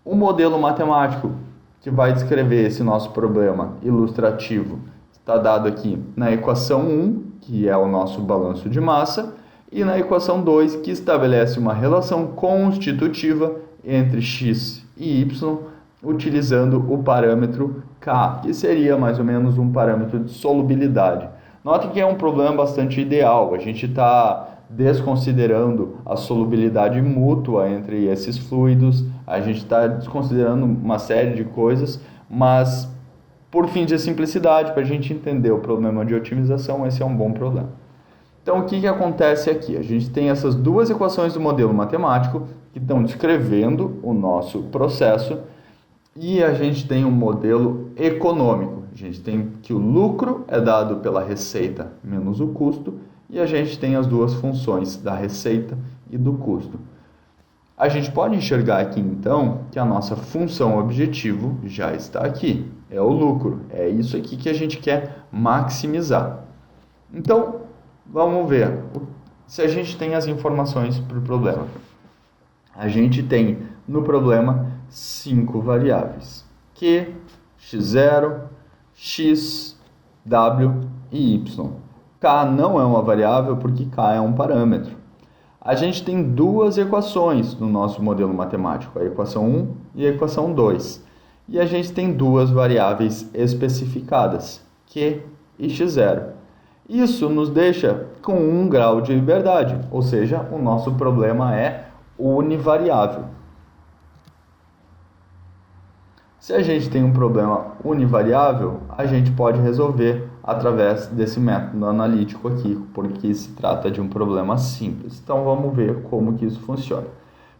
O modelo matemático que vai descrever esse nosso problema ilustrativo está dado aqui na equação 1, que é o nosso balanço de massa, e na equação 2, que estabelece uma relação constitutiva entre x e y, utilizando o parâmetro K, que seria mais ou menos um parâmetro de solubilidade. Note que é um problema bastante ideal, a gente está desconsiderando a solubilidade mútua entre esses fluidos, a gente está desconsiderando uma série de coisas, mas por fim de simplicidade, para a gente entender o problema de otimização, esse é um bom problema. Então, o que acontece aqui? A gente tem essas duas equações do modelo matemático que estão descrevendo o nosso processo e a gente tem um modelo econômico. A gente tem que o lucro é dado pela receita menos o custo e a gente tem as duas funções da receita e do custo. A gente pode enxergar aqui, então, que a nossa função objetivo já está aqui. É o lucro. É isso aqui que a gente quer maximizar. Então, vamos ver se a gente tem as informações para o problema. A gente tem no problema 5 variáveis: Q, x0, x, w e y. K não é uma variável porque K é um parâmetro. A gente tem duas equações no nosso modelo matemático, a equação 1 e a equação 2. E a gente tem duas variáveis especificadas, Q e x0. Isso nos deixa com 1 grau de liberdade, ou seja, o nosso problema é univariável. Se a gente tem um problema univariável, a gente pode resolver através desse método analítico aqui, porque se trata de um problema simples. Então vamos ver como que isso funciona.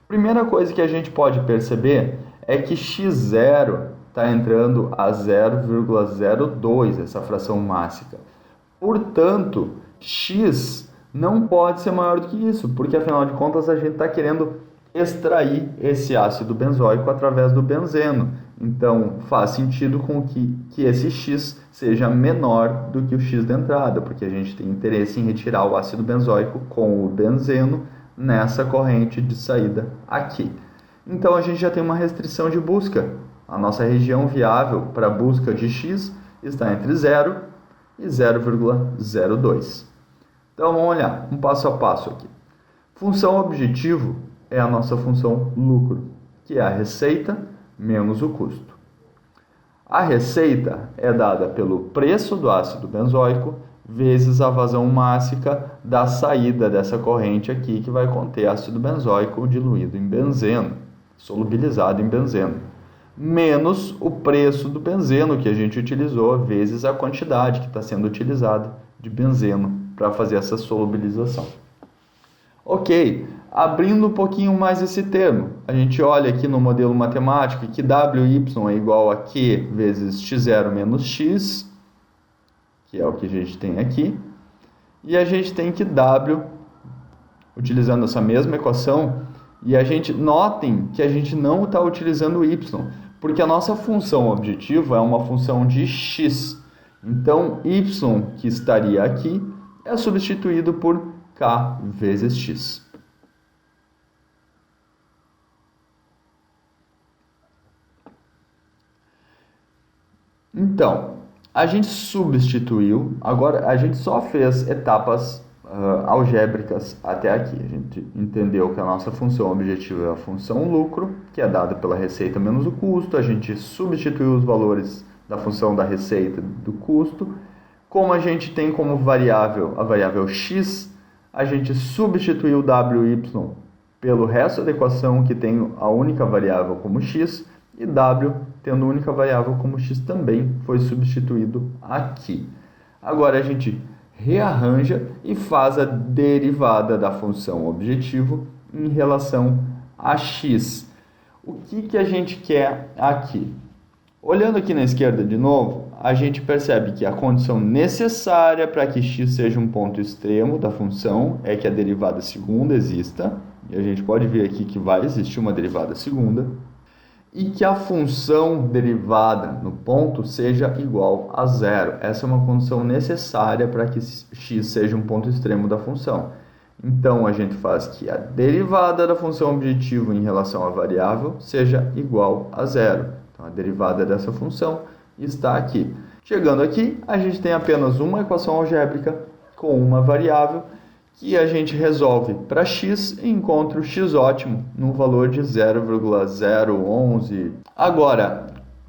Primeira coisa que a gente pode perceber é que x0 está entrando a 0,02, essa fração mássica. Portanto, x não pode ser maior do que isso, porque afinal de contas a gente está querendo extrair esse ácido benzoico através do benzeno. Então, faz sentido com que esse x seja menor do que o x da entrada, porque a gente tem interesse em retirar o ácido benzoico com o benzeno nessa corrente de saída aqui. Então, a gente já tem uma restrição de busca. A nossa região viável para a busca de x está entre 0 e 0,02. Então, vamos olhar um passo a passo aqui. Função objetivo é a nossa função lucro, que é a receita menos o custo. A receita é dada pelo preço do ácido benzoico vezes a vazão mássica da saída dessa corrente aqui, que vai conter ácido benzoico diluído em benzeno, solubilizado em benzeno, menos o preço do benzeno que a gente utilizou vezes a quantidade que está sendo utilizada de benzeno para fazer essa solubilização. Ok, abrindo um pouquinho mais esse termo, a gente olha aqui no modelo matemático que WY é igual a Q vezes x0 menos x, que é o que a gente tem aqui, e a gente tem que W, utilizando essa mesma equação, e a gente notem que a gente não está utilizando o y, porque a nossa função objetivo é uma função de x. Então, y que estaria aqui é substituído por k vezes x. Então, a gente substituiu, agora a gente só fez etapas algébricas até aqui. A gente entendeu que a nossa função objetiva é a função lucro, que é dada pela receita menos o custo. A gente substituiu os valores da função da receita do custo. Como a gente tem como variável a variável x, a gente substituiu wy pelo resto da equação que tem a única variável como x, e w tendo a única variável como x também foi substituído aqui. Agora a gente rearranja e faz a derivada da função objetivo em relação a x. O que a gente quer aqui? Olhando aqui na esquerda de novo, a gente percebe que a condição necessária para que x seja um ponto extremo da função é que a derivada segunda exista, e a gente pode ver aqui que vai existir uma derivada segunda, e que a função derivada no ponto seja igual a zero. Essa é uma condição necessária para que x seja um ponto extremo da função. Então, a gente faz que a derivada da função objetivo em relação à variável seja igual a zero. Então, a derivada dessa função está aqui. Chegando aqui, a gente tem apenas uma equação algébrica com uma variável que a gente resolve para x e encontra o x ótimo no valor de 0,011. Agora,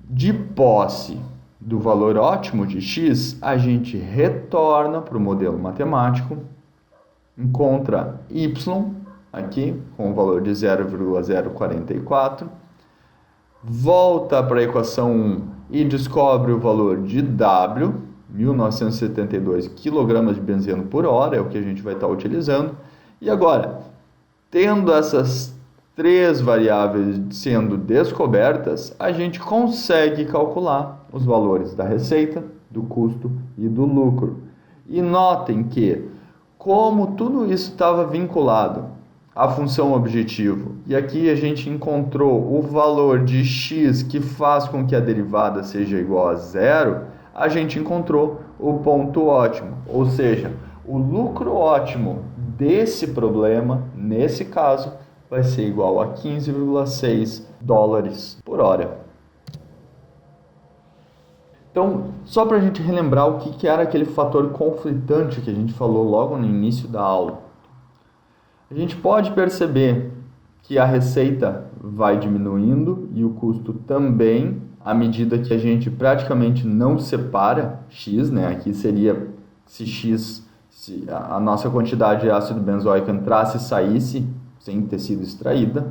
de posse do valor ótimo de x, a gente retorna para o modelo matemático, encontra y aqui com o valor de 0,044, volta para a equação 1 e descobre o valor de w, 1972 kg de benzeno por hora, é o que a gente vai estar utilizando. E agora, tendo essas três variáveis sendo descobertas, a gente consegue calcular os valores da receita, do custo e do lucro. E notem que, como tudo isso estava vinculado à função objetivo, e aqui a gente encontrou o valor de x que faz com que a derivada seja igual a zero, a gente encontrou o ponto ótimo, ou seja, o lucro ótimo desse problema, nesse caso, vai ser igual a 15,6 dólares por hora. Então, só para a gente relembrar o que era aquele fator conflitante que a gente falou logo no início da aula. A gente pode perceber que a receita vai diminuindo e o custo também, à medida que a gente praticamente não separa x, né? Aqui seria se a nossa quantidade de ácido benzoico entrasse e saísse sem ter sido extraída,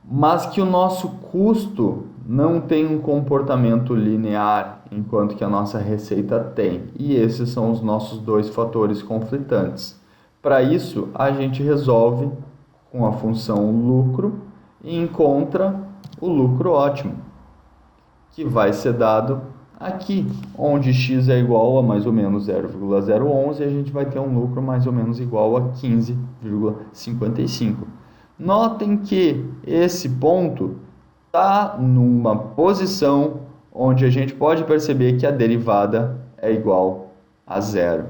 mas que o nosso custo não tem um comportamento linear, enquanto que a nossa receita tem. E esses são os nossos dois fatores conflitantes. Para isso, a gente resolve com a função lucro e encontra o lucro ótimo, que vai ser dado aqui, onde x é igual a mais ou menos 0,011, a gente vai ter um lucro mais ou menos igual a 15,55. Notem que esse ponto está numa posição onde a gente pode perceber que a derivada é igual a zero.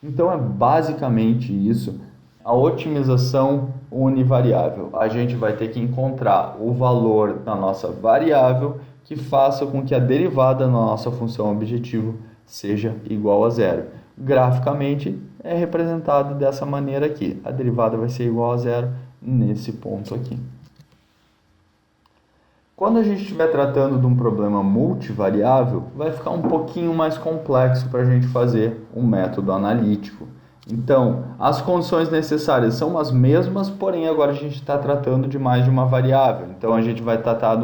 Então é basicamente isso, a otimização univariável. A gente vai ter que encontrar o valor da nossa variável que faça com que a derivada da nossa função objetivo seja igual a zero. Graficamente é representado dessa maneira aqui. A derivada vai ser igual a zero nesse ponto aqui. Quando a gente estiver tratando de um problema multivariável, vai ficar um pouquinho mais complexo para a gente fazer um método analítico. Então, as condições necessárias são as mesmas, porém agora a gente está tratando de mais de uma variável. Então, a gente vai tratar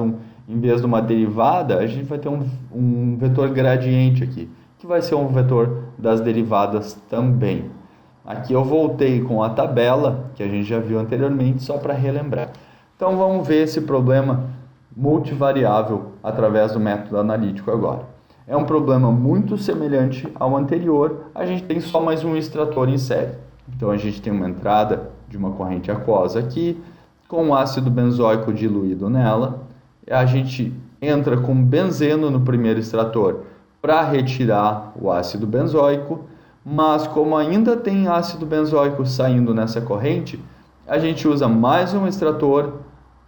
em vez de uma derivada, a gente vai ter um vetor gradiente aqui, que vai ser um vetor das derivadas também. Aqui eu voltei com a tabela, que a gente já viu anteriormente, só para relembrar. Então, vamos ver esse problema multivariável através do método analítico agora. É um problema muito semelhante ao anterior, a gente tem só mais um extrator em série. Então a gente tem uma entrada de uma corrente aquosa aqui, com ácido benzoico diluído nela. A gente entra com benzeno no primeiro extrator para retirar o ácido benzoico, mas como ainda tem ácido benzoico saindo nessa corrente, a gente usa mais um extrator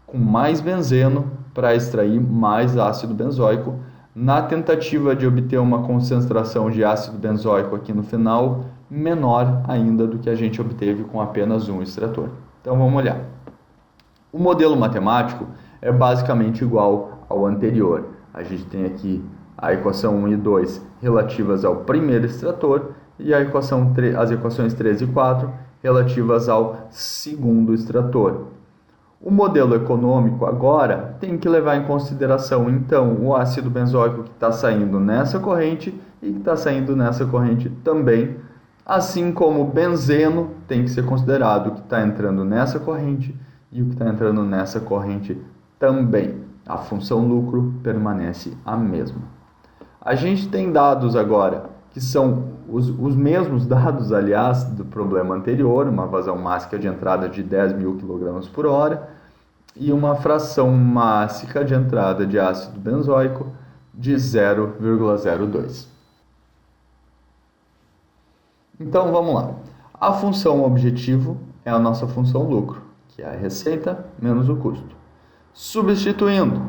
com mais benzeno para extrair mais ácido benzoico na tentativa de obter uma concentração de ácido benzoico aqui no final menor ainda do que a gente obteve com apenas um extrator. Então vamos olhar. O modelo matemático é basicamente igual ao anterior. A gente tem aqui a equação 1 e 2 relativas ao primeiro extrator e as equações 3 e 4 relativas ao segundo extrator. O modelo econômico agora tem que levar em consideração, então, o ácido benzoico que está saindo nessa corrente e que está saindo nessa corrente também, assim como o benzeno tem que ser considerado o que está entrando nessa corrente e o que está entrando nessa corrente também. A função lucro permanece a mesma. A gente tem dados agora que são os mesmos dados, aliás, do problema anterior, uma vazão mássica de entrada de 10.000 kg por hora e uma fração mássica de entrada de ácido benzoico de 0,02. Então vamos lá. A função objetivo é a nossa função lucro, que é a receita menos o custo. Substituindo,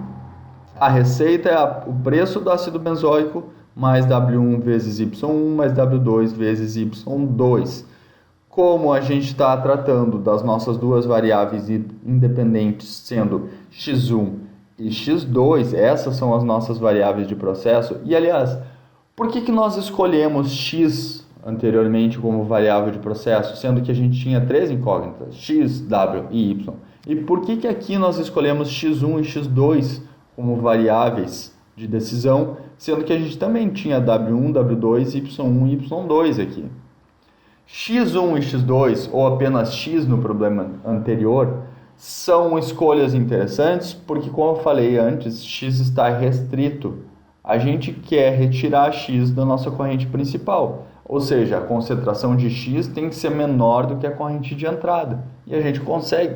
a receita é o preço do ácido benzoico mais W1 vezes Y1 mais W2 vezes Y2. Como a gente está tratando das nossas duas variáveis independentes, sendo x1 e x2, essas são as nossas variáveis de processo. E, aliás, por que nós escolhemos x anteriormente como variável de processo, sendo que a gente tinha três incógnitas, x, w e y? E por que aqui nós escolhemos x1 e x2 como variáveis de decisão, sendo que a gente também tinha W1, W2, Y1 e Y2 aqui? X1 e X2, ou apenas X no problema anterior, são escolhas interessantes porque, como eu falei antes, X está restrito. A gente quer retirar X da nossa corrente principal, ou seja, a concentração de X tem que ser menor do que a corrente de entrada. E a gente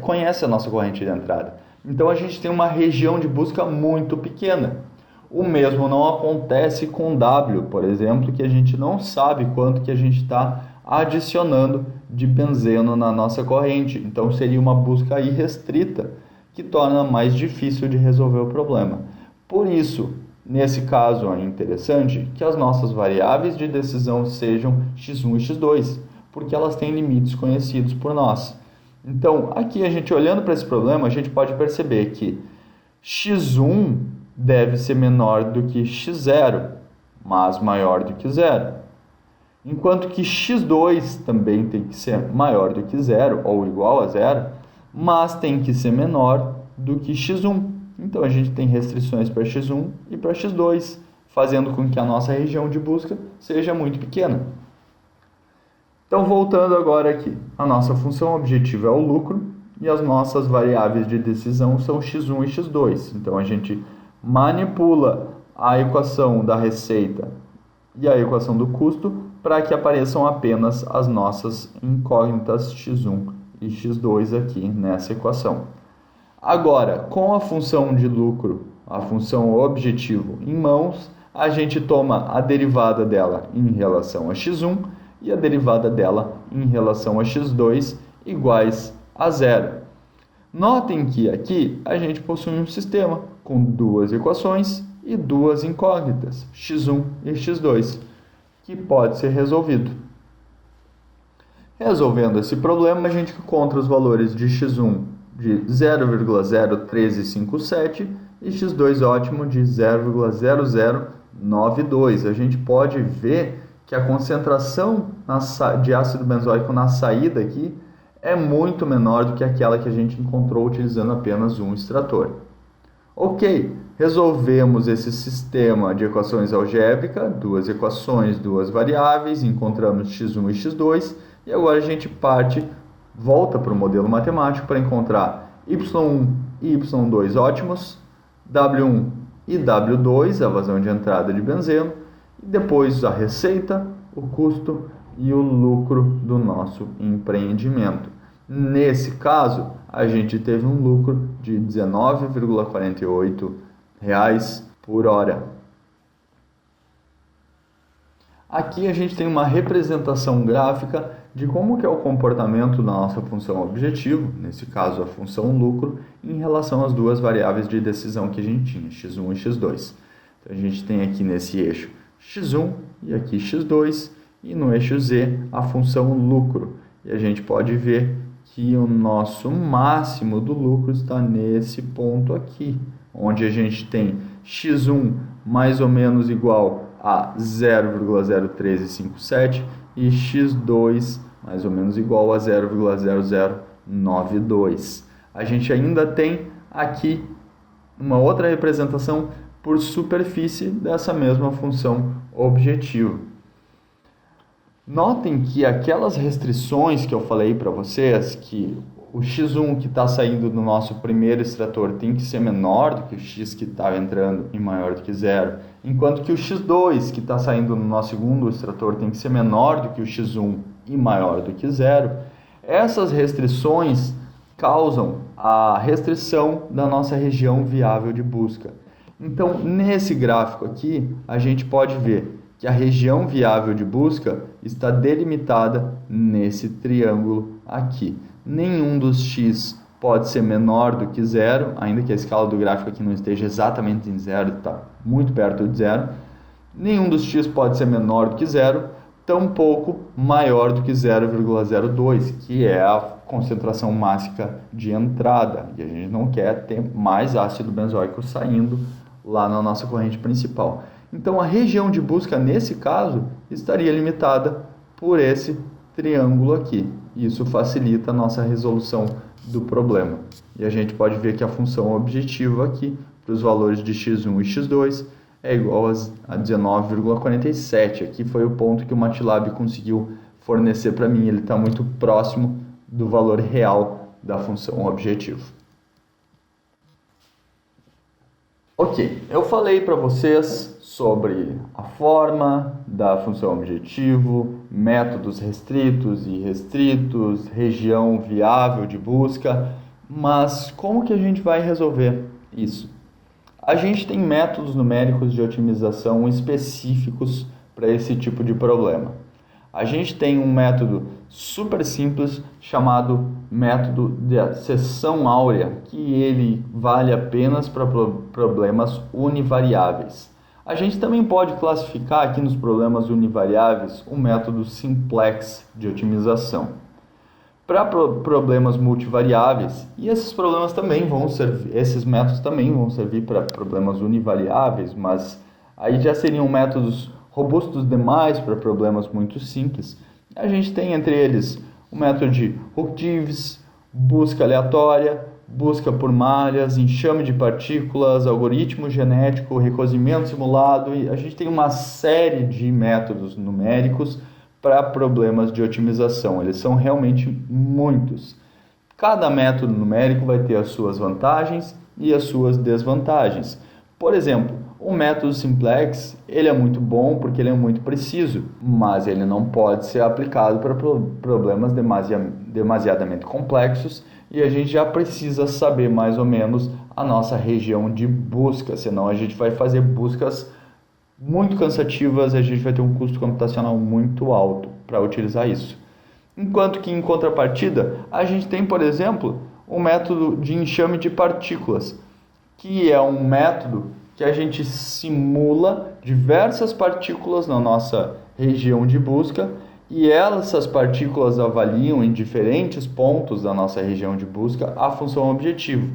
conhece a nossa corrente de entrada. Então a gente tem uma região de busca muito pequena. O mesmo não acontece com W, por exemplo, que a gente não sabe quanto que a gente está adicionando de benzeno na nossa corrente. Então seria uma busca irrestrita, que torna mais difícil de resolver o problema. Por isso, nesse caso é interessante que as nossas variáveis de decisão sejam x1 e x2, porque elas têm limites conhecidos por nós. Então, aqui a gente olhando para esse problema, a gente pode perceber que x1 deve ser menor do que x0, mas maior do que 0. Enquanto que x2 também tem que ser maior do que 0, ou igual a 0, mas tem que ser menor do que x1. Então a gente tem restrições para x1 e para x2, fazendo com que a nossa região de busca seja muito pequena. Então, voltando agora aqui, a nossa função objetiva é o lucro e as nossas variáveis de decisão são x1 e x2. Então a gente manipula a equação da receita e a equação do custo para que apareçam apenas as nossas incógnitas x1 e x2 aqui nessa equação. Agora, com a função de lucro, a função objetivo em mãos, a gente toma a derivada dela em relação a x1 e a derivada dela em relação a x2 iguais a 0. Notem que aqui a gente possui um sistema com duas equações e duas incógnitas, x1 e x2, que pode ser resolvido. Resolvendo esse problema, a gente encontra os valores de x1 de 0,01357 e x2 ótimo de 0,0092. A gente pode ver que a concentração de ácido benzoico na saída aqui é muito menor do que aquela que a gente encontrou utilizando apenas um extrator. Ok, resolvemos esse sistema de equações algébrica, duas equações, duas variáveis, encontramos x1 e x2, e agora a gente volta para o modelo matemático para encontrar y1 e y2 ótimos, w1 e w2, a vazão de entrada de benzeno, e depois a receita, o custo e o lucro do nosso empreendimento. Nesse caso, a gente teve um lucro de R$ 19,48 por hora. Aqui a gente tem uma representação gráfica de como que é o comportamento da nossa função objetivo, nesse caso a função lucro, em relação às duas variáveis de decisão que a gente tinha, x1 e x2. Então, a gente tem aqui nesse eixo x1 e aqui x2, e no eixo z a função lucro. E a gente pode ver que o nosso máximo do lucro está nesse ponto aqui, onde a gente tem x1 mais ou menos igual a 0,0357 e x2 mais ou menos igual a 0,0092. A gente ainda tem aqui uma outra representação por superfície dessa mesma função objetivo. Notem que aquelas restrições que eu falei para vocês, que o x1 que está saindo do nosso primeiro extrator tem que ser menor do que o x que está entrando e maior do que zero, enquanto que o x2 que está saindo no nosso segundo extrator tem que ser menor do que o x1 e maior do que zero, essas restrições causam a restrição da nossa região viável de busca. Então, nesse gráfico aqui, a gente pode ver que a região viável de busca está delimitada nesse triângulo aqui. Nenhum dos x pode ser menor do que zero, ainda que a escala do gráfico aqui não esteja exatamente em zero, está muito perto de zero. Nenhum dos x pode ser menor do que zero, tampouco maior do que 0,02, que é a concentração máxima de entrada. E a gente não quer ter mais ácido benzoico saindo lá na nossa corrente principal. Então, a região de busca, nesse caso, estaria limitada por esse triângulo aqui. Isso facilita a nossa resolução do problema. E a gente pode ver que a função objetiva aqui, para os valores de x1 e x2, é igual a 19,47. Aqui foi o ponto que o MATLAB conseguiu fornecer para mim. Ele está muito próximo do valor real da função objetivo. Ok, eu falei para vocês sobre a forma da função objetivo, métodos restritos e irrestritos, região viável de busca, mas como que a gente vai resolver isso? A gente tem métodos numéricos de otimização específicos para esse tipo de problema. A gente tem um método super simples chamado método de seção áurea, que ele vale apenas para problemas univariáveis. A gente também pode classificar aqui nos problemas univariáveis o método simplex de otimização. Para problemas multivariáveis, e esses problemas também vão servir, esses métodos também vão servir para problemas univariáveis, mas aí já seriam métodos robustos demais para problemas muito simples. A gente tem entre eles o método de Hooke-Jeeves, busca aleatória, busca por malhas, enxame de partículas, algoritmo genético, recozimento simulado, e a gente tem uma série de métodos numéricos para problemas de otimização. Eles são realmente muitos. Cada método numérico vai ter as suas vantagens e as suas desvantagens. Por exemplo, o método simplex, ele é muito bom porque ele é muito preciso, mas ele não pode ser aplicado para problemas demasiadamente complexos e a gente já precisa saber mais ou menos a nossa região de busca, senão a gente vai fazer buscas muito cansativas, a gente vai ter um custo computacional muito alto para utilizar isso. Enquanto que, em contrapartida, a gente tem, por exemplo, o método de enxame de partículas, que é um método que a gente simula diversas partículas na nossa região de busca e essas partículas avaliam em diferentes pontos da nossa região de busca a função objetivo.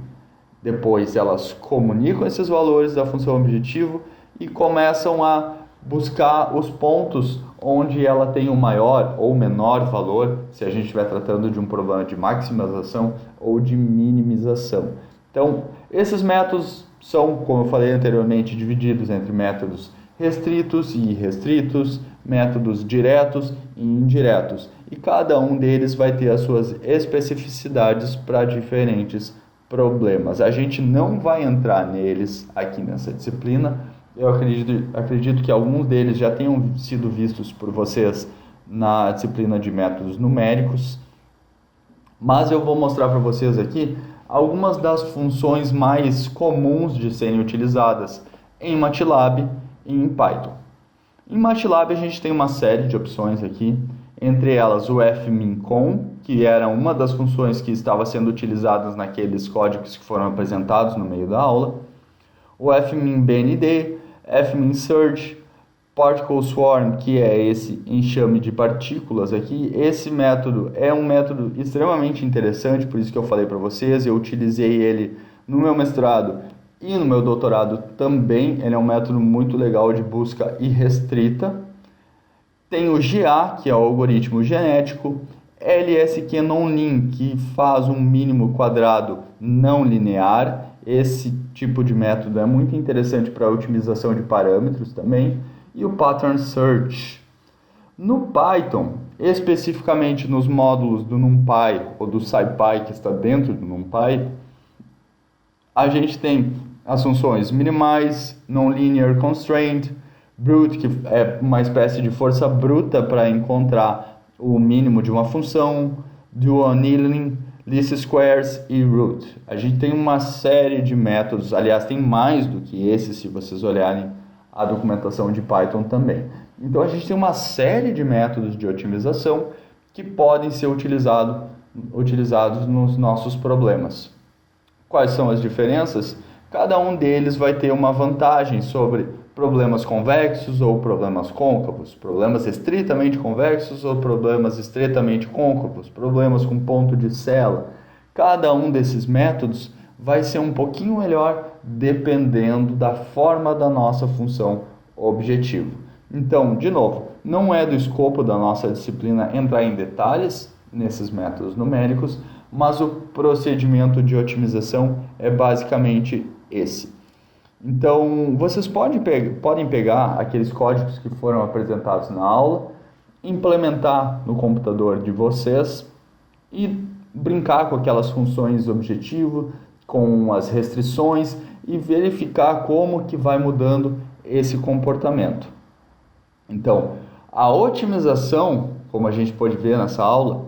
Depois elas comunicam esses valores da função objetivo e começam a buscar os pontos onde ela tem o maior ou menor valor, se a gente estiver tratando de um problema de maximização ou de minimização. Então, esses métodos são, como eu falei anteriormente, divididos entre métodos restritos e irrestritos, métodos diretos e indiretos. E cada um deles vai ter as suas especificidades para diferentes problemas. A gente não vai entrar neles aqui nessa disciplina. Eu acredito que alguns deles já tenham sido vistos por vocês na disciplina de métodos numéricos. Mas eu vou mostrar para vocês aqui algumas das funções mais comuns de serem utilizadas em MATLAB e em Python. Em MATLAB a gente tem uma série de opções aqui, entre elas o fmincon, que era uma das funções que estava sendo utilizadas naqueles códigos que foram apresentados no meio da aula, o fminbnd, F-min search, particle swarm, que é esse enxame de partículas aqui. Esse método é um método extremamente interessante, por isso que eu falei para vocês, eu utilizei ele no meu mestrado e no meu doutorado também. Ele é um método muito legal de busca irrestrita. Tem o GA, que é o algoritmo genético, LSQ non-lin, que faz um mínimo quadrado não linear. Esse tipo de método é muito interessante para a otimização de parâmetros também. E o pattern search. No Python, especificamente nos módulos do NumPy ou do SciPy, que está dentro do NumPy, a gente tem as funções minimize, nonlinear constraint, brute, que é uma espécie de força bruta para encontrar o mínimo de uma função, dual annealing, least squares e root. A gente tem uma série de métodos, aliás, tem mais do que esse, se vocês olharem a documentação de Python também. Então a gente tem uma série de métodos de otimização que podem ser utilizados nos nossos problemas. Quais são as diferenças? Cada um deles vai ter uma vantagem sobre problemas convexos ou problemas côncavos, problemas estritamente convexos ou problemas estritamente côncavos, problemas com ponto de cela. Cada um desses métodos vai ser um pouquinho melhor dependendo da forma da nossa função objetivo. Então, de novo, não é do escopo da nossa disciplina entrar em detalhes nesses métodos numéricos, mas o procedimento de otimização é basicamente esse. Então, vocês podem pegar aqueles códigos que foram apresentados na aula, implementar no computador de vocês e brincar com aquelas funções objetivo, com as restrições e verificar como que vai mudando esse comportamento. Então, a otimização, como a gente pode ver nessa aula,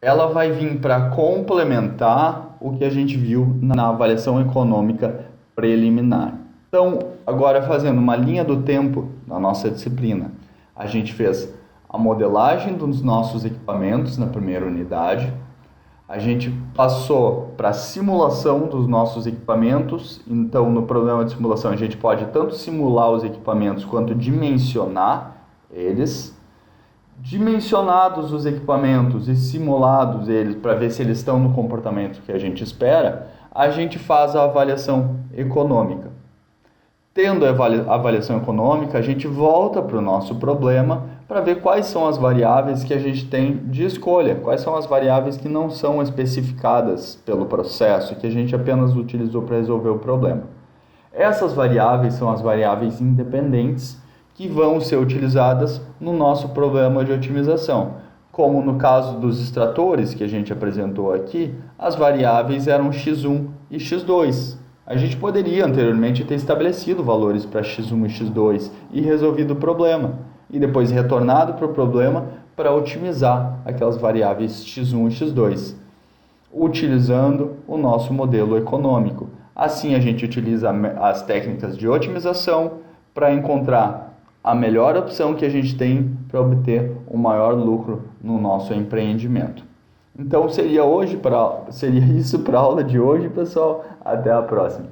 ela vai vir para complementar o que a gente viu na avaliação econômica preliminar. Então, agora fazendo uma linha do tempo na nossa disciplina, a gente fez a modelagem dos nossos equipamentos na primeira unidade, a gente passou para a simulação dos nossos equipamentos. Então, no problema de simulação, a gente pode tanto simular os equipamentos quanto dimensionar eles. Dimensionados os equipamentos e simulados eles para ver se eles estão no comportamento que a gente espera, a gente faz a avaliação econômica. Tendo a avaliação econômica, a gente volta para o nosso problema para ver quais são as variáveis que a gente tem de escolha, quais são as variáveis que não são especificadas pelo processo, que a gente apenas utilizou para resolver o problema. Essas variáveis são as variáveis independentes que vão ser utilizadas no nosso problema de otimização. Como no caso dos extratores que a gente apresentou aqui, as variáveis eram x1 e x2. A gente poderia anteriormente ter estabelecido valores para x1 e x2 e resolvido o problema, e depois retornado para o problema para otimizar aquelas variáveis x1 e x2, utilizando o nosso modelo econômico. Assim a gente utiliza as técnicas de otimização para encontrar a melhor opção que a gente tem para obter um maior lucro no nosso empreendimento. Então seria isso para a aula de hoje, pessoal. Até a próxima.